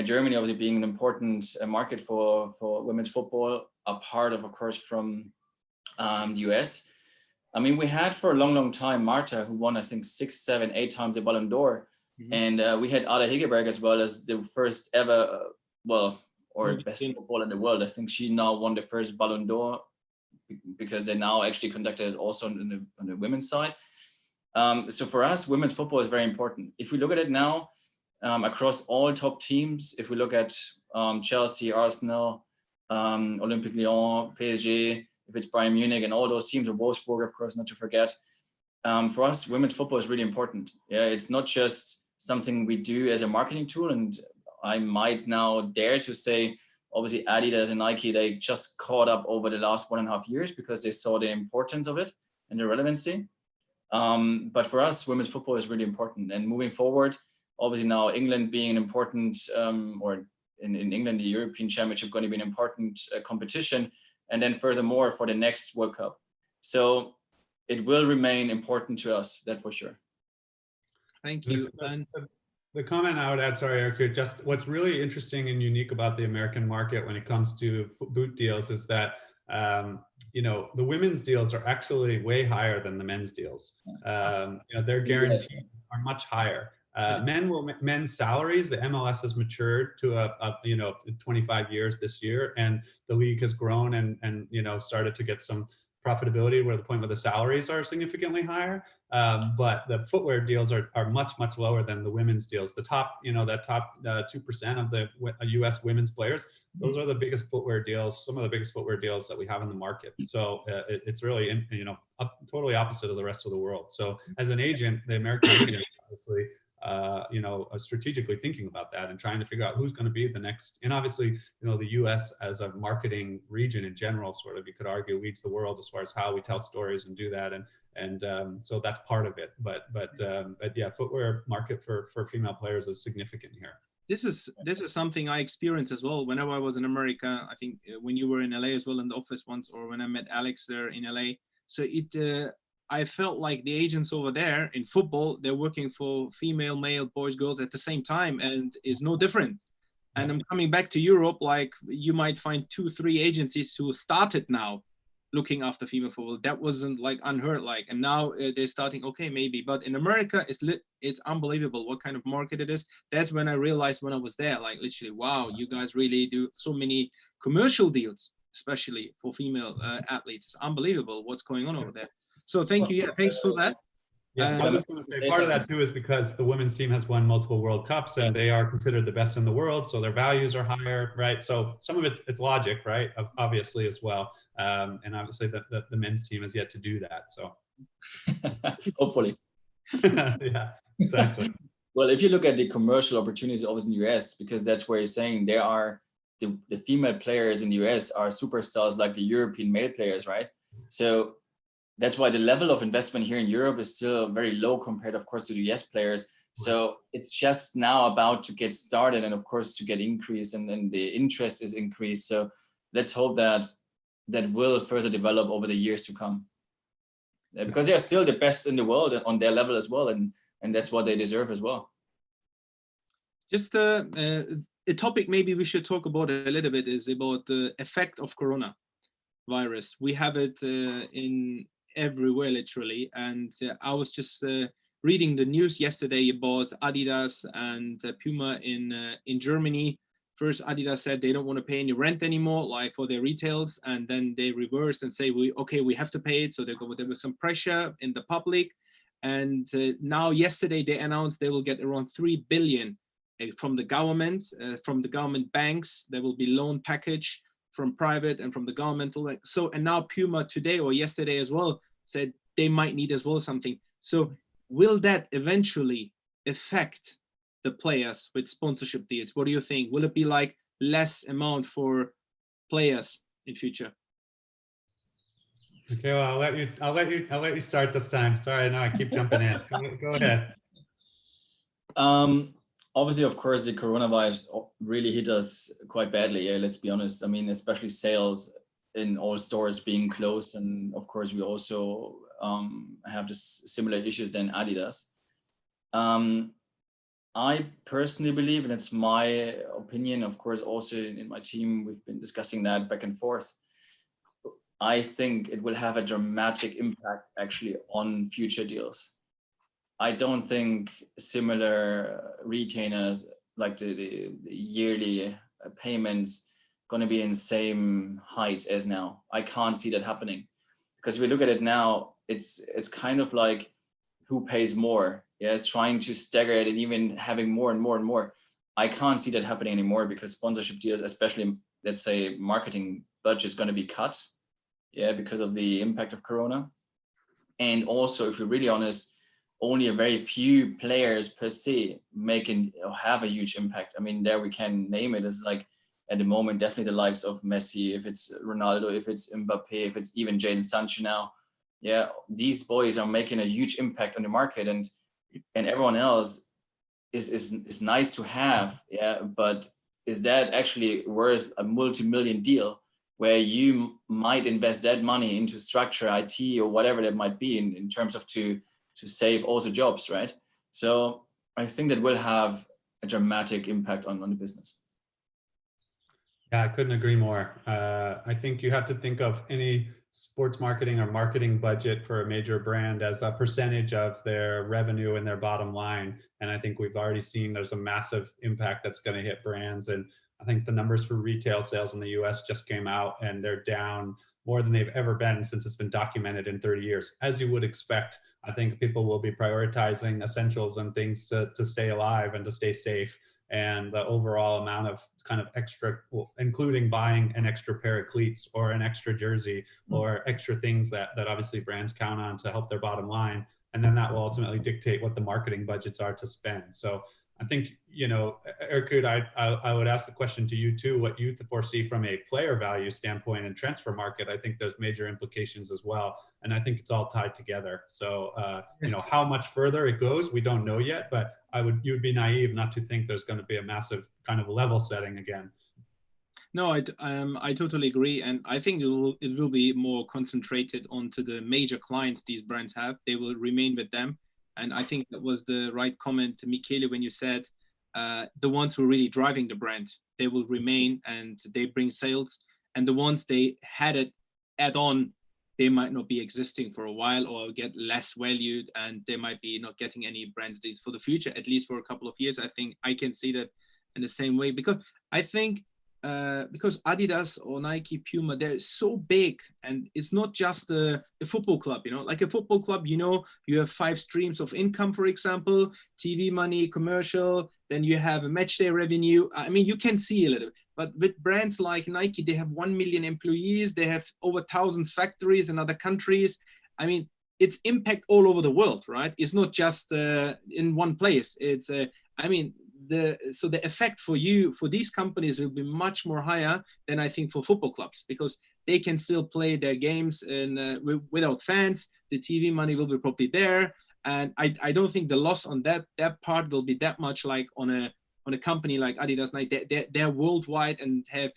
Germany obviously being an important market for women's football, apart of course from the US. I mean, we had for a long time Marta, who won I think 6, 7, 8 times the Ballon d'Or. And we had Ada Hegerberg as well as the first ever, best footballer in the world. I think she now won the first Ballon d'Or, because they now actually conducted it also on the women's side. So for us, women's football is very important. If we look at it now, across all top teams, if we look at Chelsea, Arsenal, Olympique Lyon, PSG, if it's Bayern Munich and all those teams, or Wolfsburg, of course, not to forget, for us, women's football is really important. Yeah, it's not just something we do as a marketing tool. And I might now dare to say, obviously Adidas and Nike, they just caught up over the last 1.5 years because they saw the importance of it and the relevancy. But for us, women's football is really important. And moving forward, obviously now England being an important, or in England, the European Championship going to be an important competition. And then furthermore for the next World Cup. So it will remain important to us, that for sure. Thank you. The comment I would add, sorry, Erkut, just what's really interesting and unique about the American market when it comes to boot deals is that, the women's deals are actually way higher than the men's deals. Their guarantees are much higher. Men's salaries, the MLS has matured to 25 years this year, and the league has grown and started to get some profitability where the point where the salaries are significantly higher. But the footwear deals are much lower than the women's deals. The top, that top 2% of the US women's players, those are the biggest footwear deals, some of the biggest footwear deals that we have in the market. So it's really, totally opposite of the rest of the world. So as an agent, the American agent, obviously, strategically thinking about that and trying to figure out who's going to be the next. And obviously, the U.S. as a marketing region in general, sort of, you could argue, leads the world as far as how we tell stories and do that. And so that's part of it. But yeah, footwear market for female players is significant here. This is something I experienced as well whenever I was in America. I think when you were in LA as well in the office once, or when I met Alex there in LA. So I felt like the agents over there in football, they're working for female, male, boys, girls at the same time, and is no different. And I'm coming back to Europe, like you might find 2-3 agencies who started now looking after female football. That wasn't like unheard like, and now they're starting, okay, maybe. But in America, it's unbelievable what kind of market it is. That's when I realized when I was there, like literally, wow, you guys really do so many commercial deals, especially for female athletes. It's unbelievable what's going on over there. So thank you. Yeah, thanks for that. Yeah, I was just going to say part of that too is because the women's team has won multiple World Cups and they are considered the best in the world, so their values are higher, right? So some of it's logic, right? Obviously as well, and obviously the men's team has yet to do that. So hopefully, yeah, exactly. Well, if you look at the commercial opportunities obviously in the US, because that's where you're saying there are the female players in the US are superstars like the European male players, right? So that's why the level of investment here in Europe is still very low compared, of course, to the US players. So it's just now about to get started and, of course, to get increased, and then the interest is increased. So let's hope that will further develop over the years to come. Because they are still the best in the world on their level as well, and that's what they deserve as well. Just a topic maybe we should talk about a little bit is about the effect of coronavirus. We have it in everywhere literally, and I was just reading the news yesterday about Adidas and Puma in Germany First, Adidas said they don't want to pay any rent anymore, like for their retails, and then they reversed and say, we have to pay it. So there was some pressure in the public, and now yesterday they announced they will get around 3 billion from the government, from the government banks. There will be loan package from private and from the governmental. So, and now Puma today or yesterday as well said they might need as well something. So will that eventually affect the players with sponsorship deals? What do you think? Will it be like less amount for players in future? Okay, well, I'll let you start this time. Sorry, no, I keep jumping in. Go ahead. Obviously, of course, the coronavirus really hit us quite badly. Yeah, let's be honest. I mean, especially sales in all stores being closed, and of course, we also have this similar issues than Adidas. I personally believe, and it's my opinion, of course, also in my team, we've been discussing that back and forth. I think it will have a dramatic impact actually on future deals. I don't think similar retainers like the yearly payments going to be in the same height as now. I can't see that happening, because if we look at it now, it's kind of like who pays more. Yeah, it's trying to stagger it and even having more and more and more. I can't see that happening anymore, because sponsorship deals, especially let's say marketing budget's going to be cut. Yeah, because of the impact of Corona. And also, if you're really honest, only a very few players per se have a huge impact. I mean, there we can name it as like at the moment, definitely the likes of Messi, if it's Ronaldo, if it's Mbappe, if it's even Jadon Sancho now. Yeah, these boys are making a huge impact on the market, and everyone else is nice to have. Yeah, but is that actually worth a multi-million deal where you might invest that money into structure, IT, or whatever that might be in terms of to save also jobs, right? So I think that will have a dramatic impact on the business. Yeah, I couldn't agree more. I think you have to think of any sports marketing or marketing budget for a major brand as a percentage of their revenue and their bottom line. And I think we've already seen there's a massive impact that's going to hit brands. And I think the numbers for retail sales in the US just came out, and they're down more than they've ever been since it's been documented in 30 years. As you would expect, I think people will be prioritizing essentials and things to stay alive and to stay safe. And the overall amount of kind of extra, including buying an extra pair of cleats or an extra jersey or extra things that obviously brands count on to help their bottom line. And then that will ultimately dictate what the marketing budgets are to spend. So I think, you know, Erkut, I would ask the question to you too, what you foresee from a player value standpoint and transfer market. I think there's major implications as well. And I think it's all tied together. So, you know, how much further it goes, we don't know yet, but you'd be naive not to think there's going to be a massive kind of level setting again. No, I totally agree. And I think it will be more concentrated onto the major clients these brands have. They will remain with them. And I think that was the right comment to Michele when you said the ones who are really driving the brand, they will remain and they bring sales. And the ones they had it add on, they might not be existing for a while or get less valued, and they might be not getting any brands deals for the future, at least for a couple of years. I think I can see that in the same way, because I think because Adidas or Nike, Puma, they're so big, and it's not just a football club, you know, like a football club, you know, you have 5 streams of income, for example, TV money, commercial, then you have a match day revenue. I mean, you can see a little bit, but with brands like Nike, they have 1 million employees, they have over 1,000 factories in other countries. I mean, it's impact all over the world, right? It's not just in one place. It's, I mean, so the effect for these companies will be much more higher than I think for football clubs, because they can still play their games without fans. The TV money will be probably there, and I don't think the loss on that part will be that much like on a company like Adidas. Nike. They're worldwide and have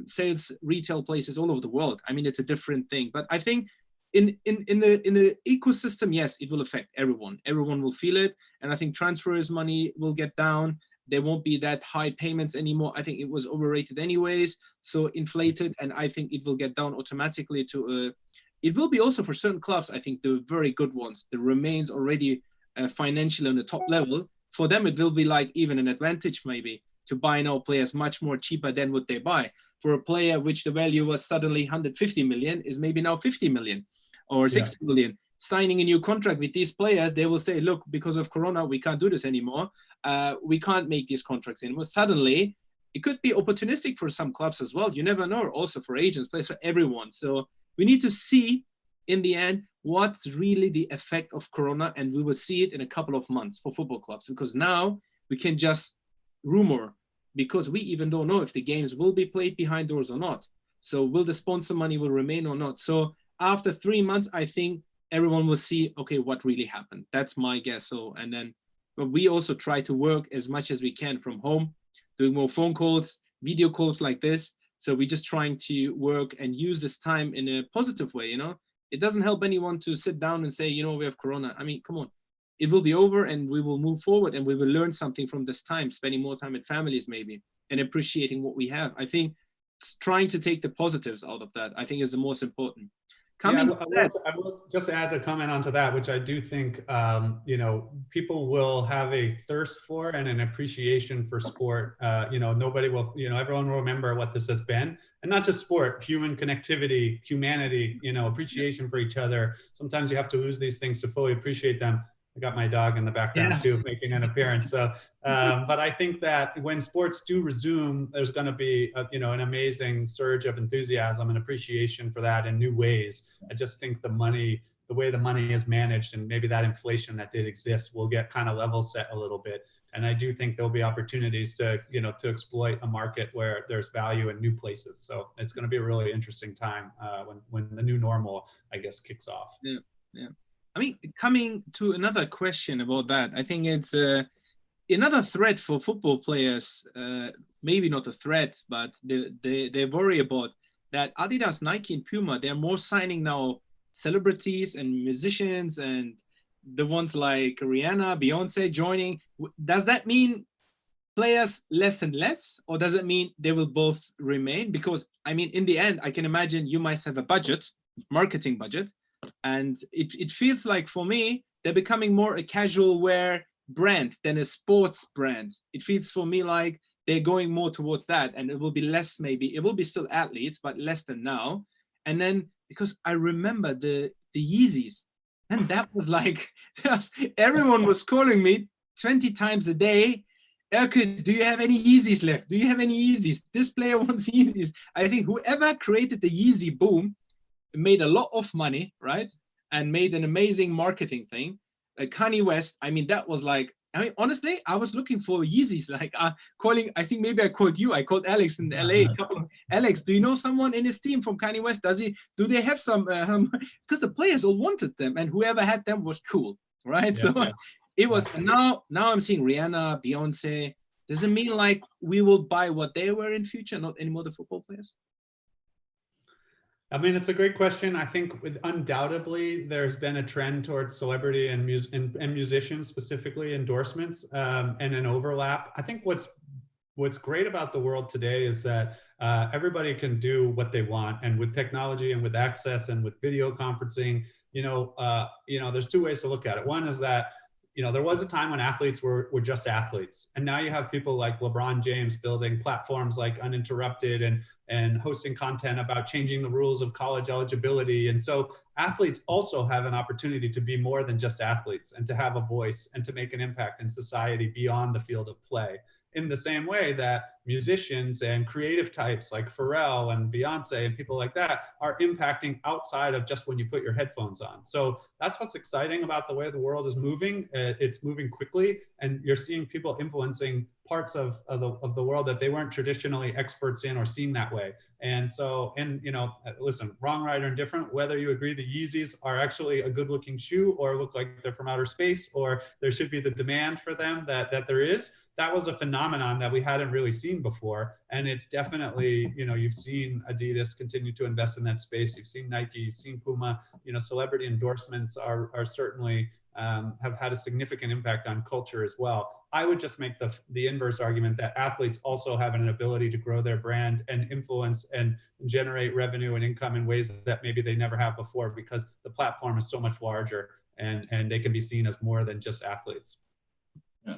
sales retail places all over the world. I mean, it's a different thing, but I think in the ecosystem, yes, it will affect everyone. Everyone will feel it, and I think transfers money will get down. There won't be that high payments anymore. I think it was overrated anyways, so inflated, and I think it will get down automatically to. It will be also for certain clubs. I think the very good ones, the remains already financially on the top level. For them, it will be like even an advantage maybe to buy now players much more cheaper than what they buy. For a player which the value was suddenly 150 million is maybe now 50 million or 60 million. Signing a new contract with these players, they will say, look, because of Corona, we can't do this anymore. We can't make these contracts anymore. Suddenly, it could be opportunistic for some clubs as well. You never know. Also for agents, players, for everyone. So we need to see in the end what's really the effect of Corona, and we will see it in a couple of months for football clubs, because now we can just rumor, because we even don't know if the games will be played behind doors or not. So will the sponsor money will remain or not? So after 3 months, I think everyone will see, okay, what really happened. That's my guess. So, and then, but we also try to work as much as we can from home, doing more phone calls, video calls like this. So we're just trying to work and use this time in a positive way, you know? It doesn't help anyone to sit down and say, you know, we have Corona. I mean, come on. It will be over and we will move forward and we will learn something from this time, spending more time with families maybe and appreciating what we have. I think trying to take the positives out of that, I think, is the most important. I will just add a comment onto that, which I do think, you know, people will have a thirst for and an appreciation for sport. You know, nobody will, you know, everyone will remember what this has been, and not just sport, human connectivity, humanity, you know, appreciation for each other. Sometimes you have to lose these things to fully appreciate them. I got my dog in the background too, making an appearance. So, but I think that when sports do resume, there's going to be, you know, an amazing surge of enthusiasm and appreciation for that in new ways. I just think the way the money is managed, and maybe that inflation that did exist will get kind of level set a little bit. And I do think there'll be opportunities to, you know, to exploit a market where there's value in new places. So it's going to be a really interesting time when the new normal, I guess, kicks off. Yeah. I mean, coming to another question about that, I think it's another threat for football players, maybe not a threat, but they worry about that Adidas, Nike, and Puma, they're more signing now celebrities and musicians and the ones like Rihanna, Beyonce joining. Does that mean players less and less, or does it mean they will both remain? Because, I mean, in the end, I can imagine you might have a budget, marketing budget, and it feels like, for me, they're becoming more a casual wear brand than a sports brand. It feels for me like they're going more towards that, and it will be less, maybe it will be still athletes, but less than now. And then, because I remember the Yeezys, and that was like, everyone was calling me 20 times a day, Erkut, do you have any Yeezys left? Do you have any Yeezys? This player wants Yeezys. I think whoever created the Yeezy boom made a lot of money, right? And made an amazing marketing thing. Like Kanye West, I mean, that was like, I mean, honestly, I was looking for Yeezys, like calling, I think maybe I called you, I called Alex in LA, Alex, do you know someone in his team from Kanye West? Do they have some, because the players all wanted them, and whoever had them was cool, right? It was, now I'm seeing Rihanna, Beyonce. Does it mean like we will buy what they were in future, not anymore the football players? I mean, it's a great question. I think undoubtedly there's been a trend towards celebrity and musicians, specifically endorsements, and an overlap. I think what's great about the world today is that everybody can do what they want, and with technology and with access and with video conferencing, there's two ways to look at it. One is that, there was a time when athletes were just athletes. And now you have people like LeBron James building platforms like Uninterrupted and hosting content about changing the rules of college eligibility. And so athletes also have an opportunity to be more than just athletes, and to have a voice and to make an impact in society beyond the field of play. In the same way that musicians and creative types like Pharrell and Beyonce and people like that are impacting outside of just when you put your headphones on. So that's what's exciting about the way the world is moving. It's moving quickly, and you're seeing people influencing parts of the world that they weren't traditionally experts in or seen that way. And so, listen, wrong, right, or indifferent, whether you agree the Yeezys are actually a good looking shoe or look like they're from outer space, or there should be the demand for them that there is, that was a phenomenon that we hadn't really seen before. And it's definitely, you've seen Adidas continue to invest in that space. You've seen Nike, you've seen Puma, celebrity endorsements are certainly have had a significant impact on culture as well. I would just make the inverse argument that athletes also have an ability to grow their brand and influence and generate revenue and income in ways that maybe they never have before, because the platform is so much larger and they can be seen as more than just athletes. Yeah.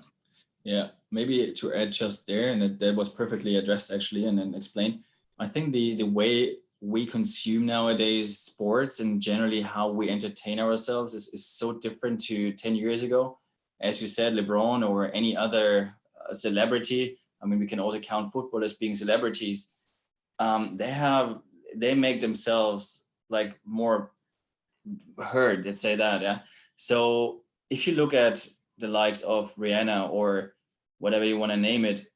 Yeah, maybe to add just there, and that was perfectly addressed actually and then explained. I think the way we consume nowadays sports and generally how we entertain ourselves is so different to 10 years ago. As you said, LeBron or any other celebrity, I mean, we can also count football as being celebrities. They make themselves like more heard, let's say that, yeah. So if you look at the likes of Rihanna or whatever you want to name it,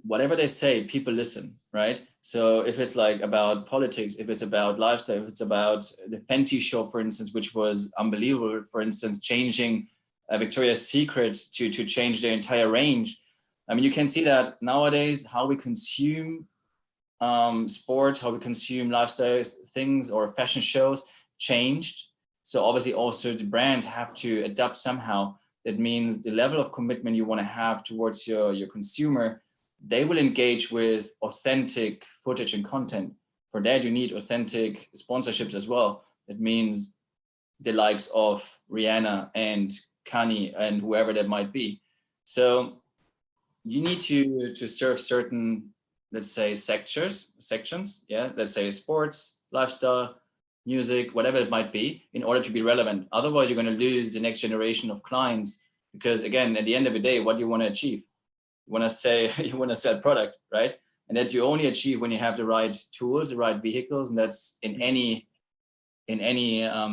whatever they say, people listen, right? So if it's like about politics, if it's about lifestyle, if it's about the Fenty show, for instance, which was unbelievable, for instance, changing Victoria's Secret to change their entire range. I mean, you can see that nowadays how we consume sports, how we consume lifestyle things or fashion shows changed. So obviously also the brands have to adapt somehow. That means the level of commitment you want to have towards your consumer, they will engage with authentic footage and content. For that, you need authentic sponsorships as well. That means the likes of Rihanna and Kanye and whoever that might be. So you need to serve certain, let's say, sections, yeah, let's say sports, lifestyle, music, whatever it might be, in order to be relevant. Otherwise, you're going to lose the next generation of clients because, again, at the end of the day, what do you want to achieve? You want to say you want to sell product, right? And that you only achieve when you have the right tools, the right vehicles, and that's in any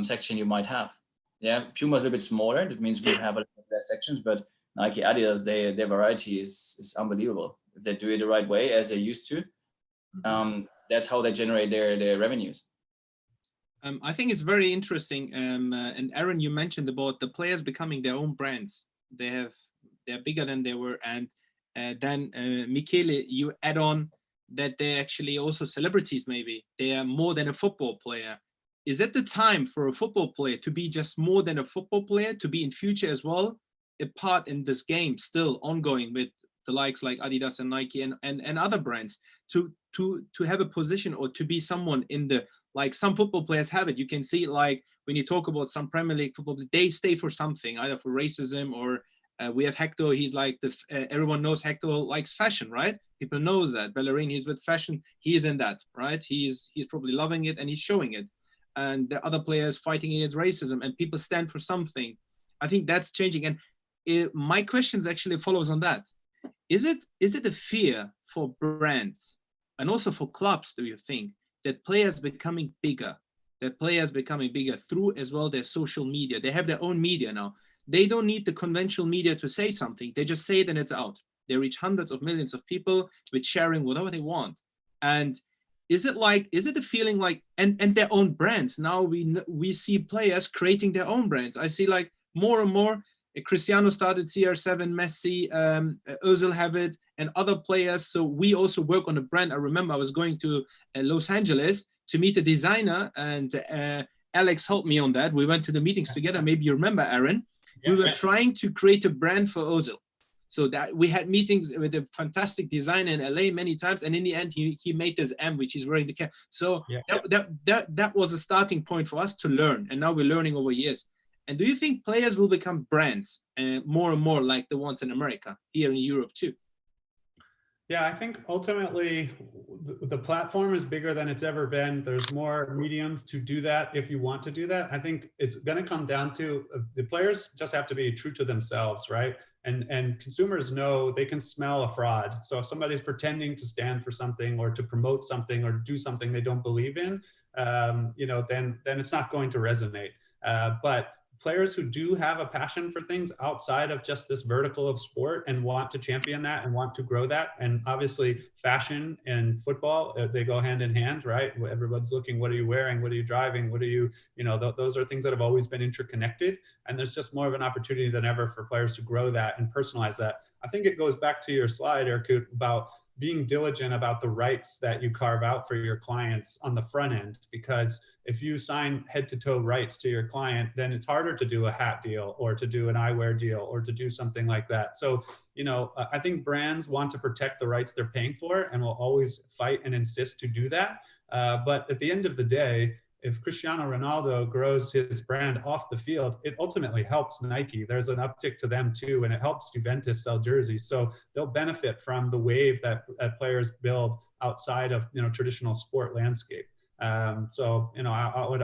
section you might have. Yeah, Puma is a little bit smaller. That means we have a little less sections, but Nike, Adidas, their variety is unbelievable. If they do it the right way, as they used to, that's how they generate their revenues. I think it's very interesting. And Aaron, you mentioned about the players becoming their own brands. They're bigger than they were. And then Michele, you add on that they're actually also celebrities. Maybe they are more than a football player. Is it the time for a football player to be just more than a football player, to be in future as well a part in this game, still ongoing with the likes like Adidas and Nike and other brands, to have a position or to be someone in the, like some football players have it. You can see like when you talk about some Premier League football, they stay for something, either for racism or we have Hector. He's like everyone knows Hector likes fashion, right? People knows that. Bellerin, he's with fashion. He is in that, right? He's probably loving it and he's showing it. And the other players fighting against racism, and people stand for something. I think that's changing. And my questions actually follows on that. Is it a fear for brands and also for clubs, do you think, that players becoming bigger, through as well their social media? They have their own media now. They don't need the conventional media to say something. They just say it and it's out. They reach hundreds of millions of people with sharing whatever they want. And is it a feeling like, and their own brands? Now we see players creating their own brands. I see like more and more. Cristiano started CR7, Messi, Ozil have it, and other players. So we also work on a brand. I remember I was going to Los Angeles to meet a designer, and Alex helped me on that. We went to the meetings together. Maybe you remember, Aaron. Yeah, we were trying to create a brand for Ozil. So that we had meetings with a fantastic designer in LA many times, and in the end, he made this M, which he's wearing the cap. So that was a starting point for us to learn, and now we're learning over years. And do you think players will become brands more and more like the ones in America, here in Europe too? Yeah, I think ultimately the platform is bigger than it's ever been. There's more mediums to do that if you want to do that. I think it's going to come down to the players just have to be true to themselves, right? And consumers know, they can smell a fraud. So if somebody's pretending to stand for something or to promote something or do something they don't believe in, then it's not going to resonate. But players who do have a passion for things outside of just this vertical of sport and want to champion that and want to grow that. And obviously fashion and football, they go hand in hand, right? Everybody's looking, what are you wearing? What are you driving? What are you, those are things that have always been interconnected. And there's just more of an opportunity than ever for players to grow that and personalize that. I think it goes back to your slide, Erkut, about being diligent about the rights that you carve out for your clients on the front end, because if you sign head to toe rights to your client, then it's harder to do a hat deal or to do an eyewear deal or to do something like that. So, I think brands want to protect the rights they're paying for and will always fight and insist to do that. But at the end of the day, if Cristiano Ronaldo grows his brand off the field, it ultimately helps Nike. There's an uptick to them too, and it helps Juventus sell jerseys. So they'll benefit from the wave that players build outside of, you know, traditional sport landscape. So, you know,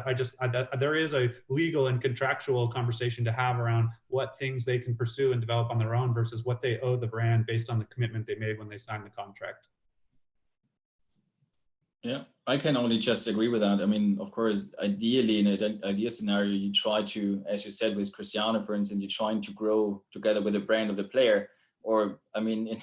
there is a legal and contractual conversation to have around what things they can pursue and develop on their own versus what they owe the brand based on the commitment they made when they signed the contract. Yeah, I can only just agree with that. I mean, of course, ideally, in an ideal scenario, you try to, as you said, with Cristiano, for instance, you're trying to grow together with the brand of the player. Or, I mean,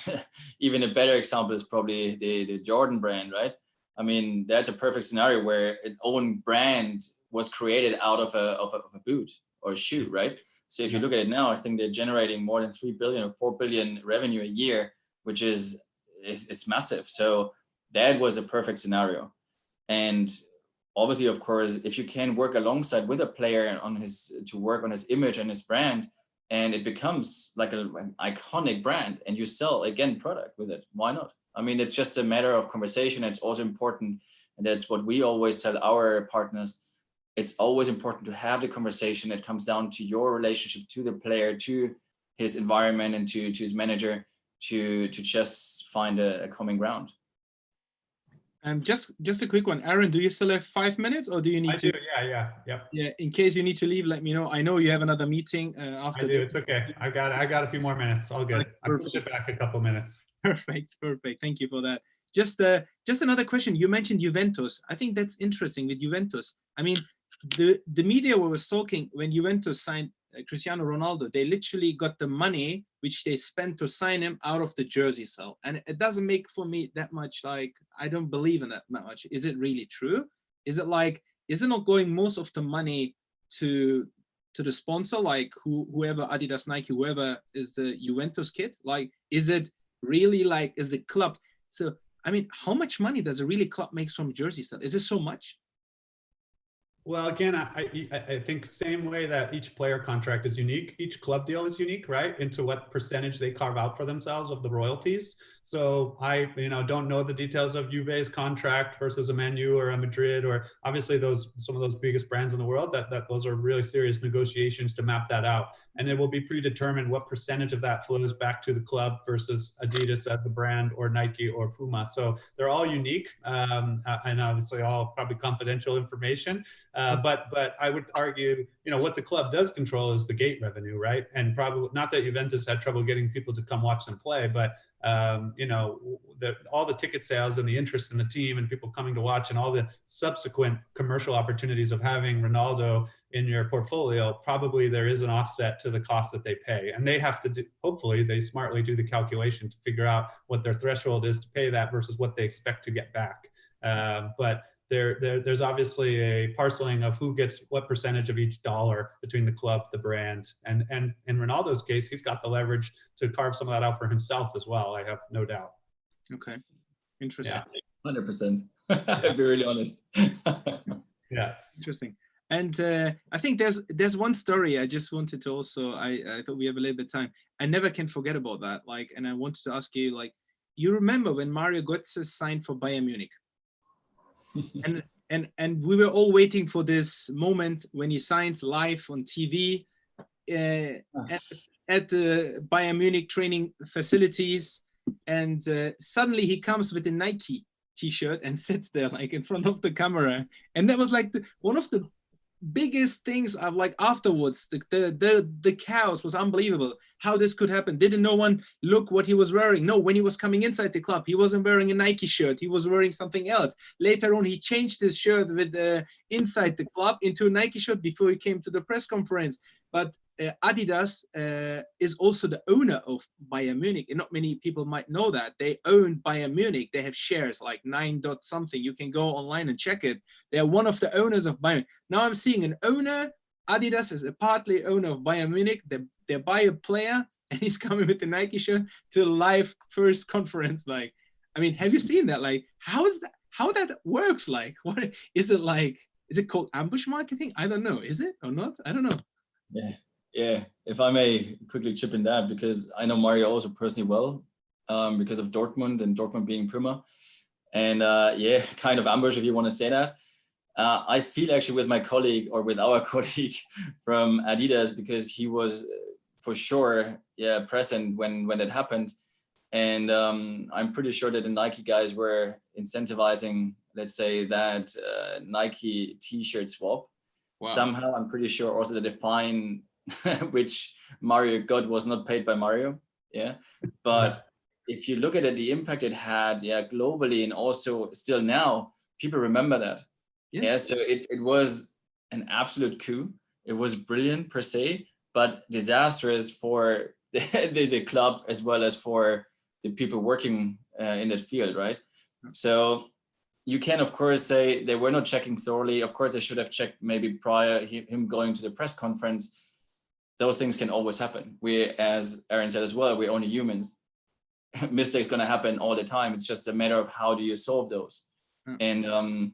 even a better example is probably the Jordan brand, right? I mean, that's a perfect scenario where an own brand was created out of a boot or a shoe, right? So if you look at it now, I think they're generating more than 3 billion or 4 billion revenue a year, which is it's massive. So that was a perfect scenario. And obviously, of course, if you can work alongside with a player to work on his image and his brand, and it becomes like an iconic brand, and you sell again product with it, why not? I mean, it's just a matter of conversation. It's also important, and that's what we always tell our partners. It's always important to have the conversation that comes down to your relationship to the player, to his environment, and to his manager, to just find a common ground. Just a quick one, Aaron. Do you still have 5 minutes, or do you need to? I do. Yeah. In case you need to leave, let me know. I know you have another meeting after. I do. It's okay. I got a few more minutes. All good. I pushed it back a couple minutes. Perfect. Thank you for that. Just another question. You mentioned Juventus. I think that's interesting with Juventus. I mean, the media was talking when Juventus signed Cristiano Ronaldo. They literally got the money which they spent to sign him out of the jersey sale, and it doesn't make for me that much. Like, I don't believe in that much. Is it really true? Is it not going most of the money to the sponsor, like whoever, Adidas, Nike, whoever is the Juventus kid? Like, is it really like, is the club? So I mean, how much money does a really club makes from jersey sale? Is it so much? Well, again, I think same way that each player contract is unique, each club deal is unique, right? Into what percentage they carve out for themselves of the royalties. So I, don't know the details of Juve's contract versus a Man U or a Madrid, or obviously some of those biggest brands in the world. That those are really serious negotiations to map that out, and it will be predetermined what percentage of that flows back to the club versus Adidas as the brand, or Nike or Puma. So they're all unique, and obviously all probably confidential information. But I would argue, what the club does control is the gate revenue, right? And probably not that Juventus had trouble getting people to come watch them play, but all the ticket sales and the interest in the team and people coming to watch, and all the subsequent commercial opportunities of having Ronaldo in your portfolio, probably there is an offset to the cost that they pay. And they have to do, hopefully they smartly do the calculation to figure out what their threshold is to pay that versus what they expect to get back. But there's obviously a parceling of who gets what percentage of each dollar between the club, the brand, and in Ronaldo's case, he's got the leverage to carve some of that out for himself as well. I have no doubt. Okay, interesting. Yeah, 100%. I'll be really honest. Yeah, interesting. And I think there's one story I just wanted to also, I thought we have a little bit of time. I never can forget about that. Like, and I wanted to ask you, like, you remember when Mario Götze signed for Bayern Munich? and we were all waiting for this moment when he signs live on TV at the Bayern Munich training facilities, and suddenly he comes with a Nike t-shirt and sits there like in front of the camera, and that was like one of the biggest things I've like afterwards. The chaos was unbelievable. How this could happen? Didn't no one look what he was wearing? No, when he was coming inside the club, he wasn't wearing a Nike shirt. He was wearing something else. Later on, he changed his shirt with inside the club into a Nike shirt before he came to the press conference. But Adidas is also the owner of Bayern Munich, and not many people might know that. They own Bayern Munich. They have shares like 9 dot something. You can go online and check it. They are one of the owners of Bayern. Now I'm seeing an owner. Adidas is a partly owner of Bayern Munich. They buy a player, and he's coming with the Nike shirt to a live first conference. Like, I mean, have you seen that? Like, how that works? Like, what is it like? Is it called ambush marketing? I don't know. Is it or not? I don't know. Yeah. If I may quickly chip in that, because I know Mario also personally well, because of Dortmund and Dortmund being Puma, and kind of ambush if you want to say that. I feel actually with my colleague or with our colleague from Adidas, because he was for sure present when that happened. And I'm pretty sure that the Nike guys were incentivizing, let's say, that Nike t-shirt swap. Wow. Somehow, I'm pretty sure also that the fine which Mario got was not paid by Mario. Yeah. But if you look at it, the impact it had, globally, and also still now, people remember that. Yeah. So it was an absolute coup. It was brilliant per se, but disastrous for the club as well as for the people working in that field, right? So you can, of course, say they were not checking thoroughly. Of course, they should have checked maybe prior him going to the press conference. Those things can always happen. We, as Aaron said as well, we're only humans. Mistakes going to happen all the time. It's just a matter of how do you solve those. And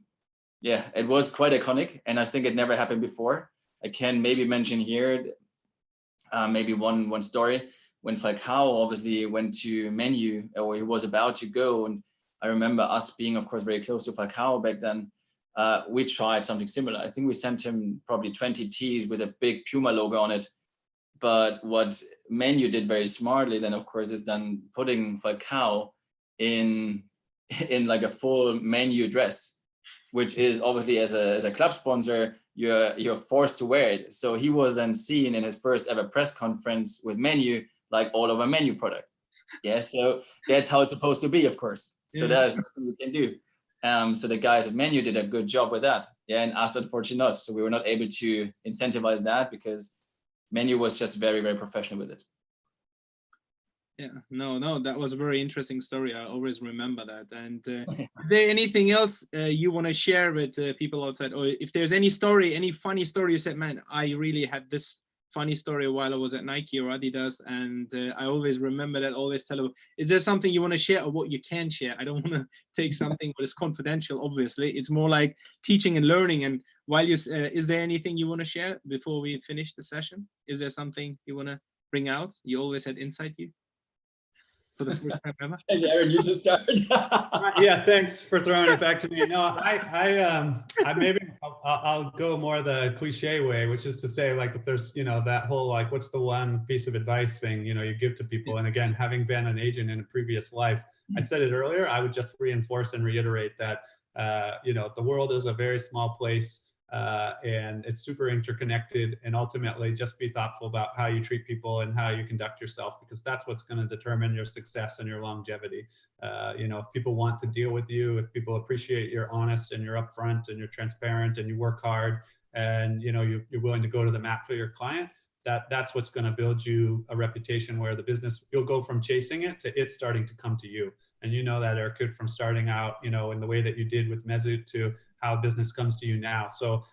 it was quite iconic, and I think it never happened before. I can maybe mention here maybe one story. When Falcao obviously went to Man U, or he was about to go, and I remember us being, of course, very close to Falcao back then. We tried something similar. I think we sent him probably 20 tees with a big Puma logo on it. But what Man U did very smartly then, of course, is then putting Falcao in like a full Man U dress, which is obviously as a club sponsor, you're forced to wear it. So he was then seen in his first ever press conference with Man U, like all over Man U product. Yeah, so that's how it's supposed to be, of course. So there's nothing you can do. So the guys at Man U did a good job with that. Yeah, and us unfortunately not. So we were not able to incentivize that because Man U was just very, very professional with it. Yeah, no, that was a very interesting story. I always remember that. And is there anything else you want to share with people outside? Or if there's any story, any funny story you said, man, I really had this funny story while I was at Nike or Adidas, and I always remember that, always tell them. Is there something you want to share or what you can share? I don't want to take something that is confidential, obviously. It's more like teaching and learning. And while you, is there anything you want to share before we finish the session? Is there something you want to bring out? You always had insight, you? For the first time ever? Aaron, you just started. Yeah, thanks for throwing it back to me. No, I maybe I'll go more the cliche way, which is to say, like, if there's, that whole, like, what's the one piece of advice thing, you give to people. And again, having been an agent in a previous life, I said it earlier, I would just reinforce and reiterate that, the world is a very small place. And it's super interconnected, and ultimately just be thoughtful about how you treat people and how you conduct yourself, because that's what's going to determine your success and your longevity. If people want to deal with you, if people appreciate you're honest and you're upfront and you're transparent and you work hard and you're willing to go to the mat for your client, that's what's going to build you a reputation where the business, you'll go from chasing it to it starting to come to you. And that, Erkut, from starting out, in the way that you did with Mesut to how business comes to you now. So,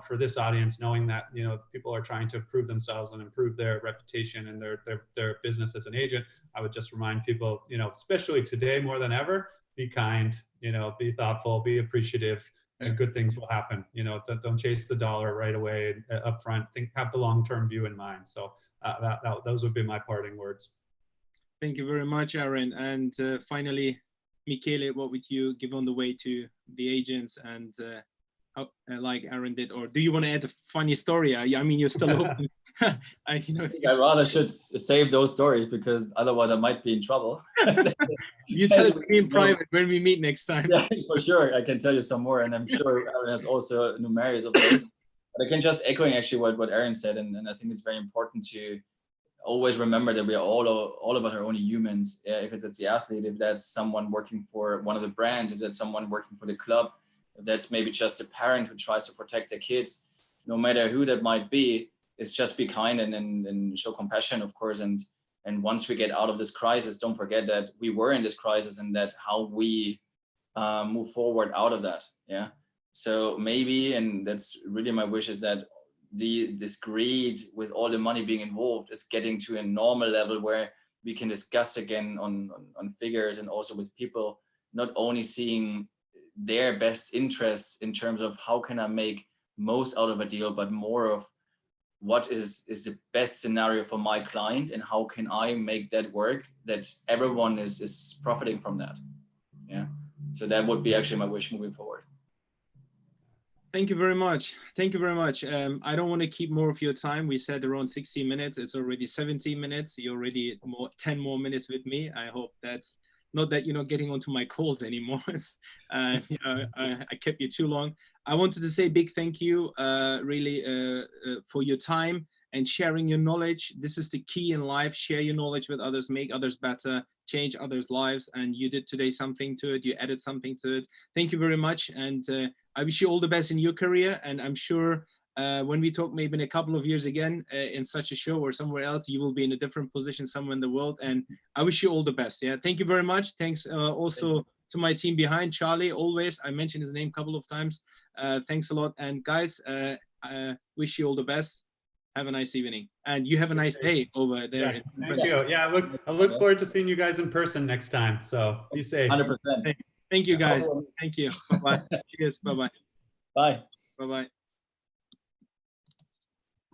for this audience, knowing that, people are trying to improve themselves and improve their reputation and their business as an agent, I would just remind people, especially today more than ever, be kind, be thoughtful, be appreciative, and good things will happen. Don't chase the dollar right away up front. Have the long-term view in mind. So those would be my parting words. Thank you very much, Aaron. And finally, Michele, what would you give on the way to the agents and how, like Aaron did? Or do you want to add a funny story? I mean, you're still open. I rather should save those stories, because otherwise I might be in trouble. You tell it to me in private when we meet next time. Yeah, for sure. I can tell you some more, and I'm sure Aaron has also numerous of those. But I can just echoing actually what Aaron said, and I think it's very important to always remember that we are all of us are only humans. If it's the athlete, if that's someone working for one of the brands, if that's someone working for the club, if that's maybe just a parent who tries to protect their kids, no matter who that might be, it's just be kind and show compassion, of course. And once we get out of this crisis, don't forget that we were in this crisis, and that how we move forward out of that. Yeah. So maybe, and that's really my wish, is that this greed with all the money being involved is getting to a normal level where we can discuss again on figures, and also with people not only seeing their best interests in terms of how can I make most out of a deal, but more of what is the best scenario for my client, and how can I make that work, that everyone is profiting from that. Yeah. So that would be actually my wish moving forward. Thank you very much. Thank you very much. I don't want to keep more of your time. We said around 60 minutes. It's already 17 minutes. You're already 10 more minutes with me. I hope that's not that you're not getting onto my calls anymore. You know, I kept you too long. I wanted to say big thank you, really, for your time and sharing your knowledge. This is the key in life. Share your knowledge with others, make others better, change others' lives. And you did today something to it. You added something to it. Thank you very much. And I wish you all the best in your career. And I'm sure when we talk maybe in a couple of years again in such a show or somewhere else, you will be in a different position somewhere in the world. And I wish you all the best. Yeah. Thank you very much. Thanks also to my team behind, Charlie, always. I mentioned his name a couple of times. Thanks a lot. And guys, I wish you all the best. Have a nice evening, and you have a nice day over there. Yeah, thank you. Yeah, I look forward to seeing you guys in person next time. So be safe. 100%. Thank you, guys. Thank you. Bye bye. Cheers. Bye bye. Bye. Bye bye.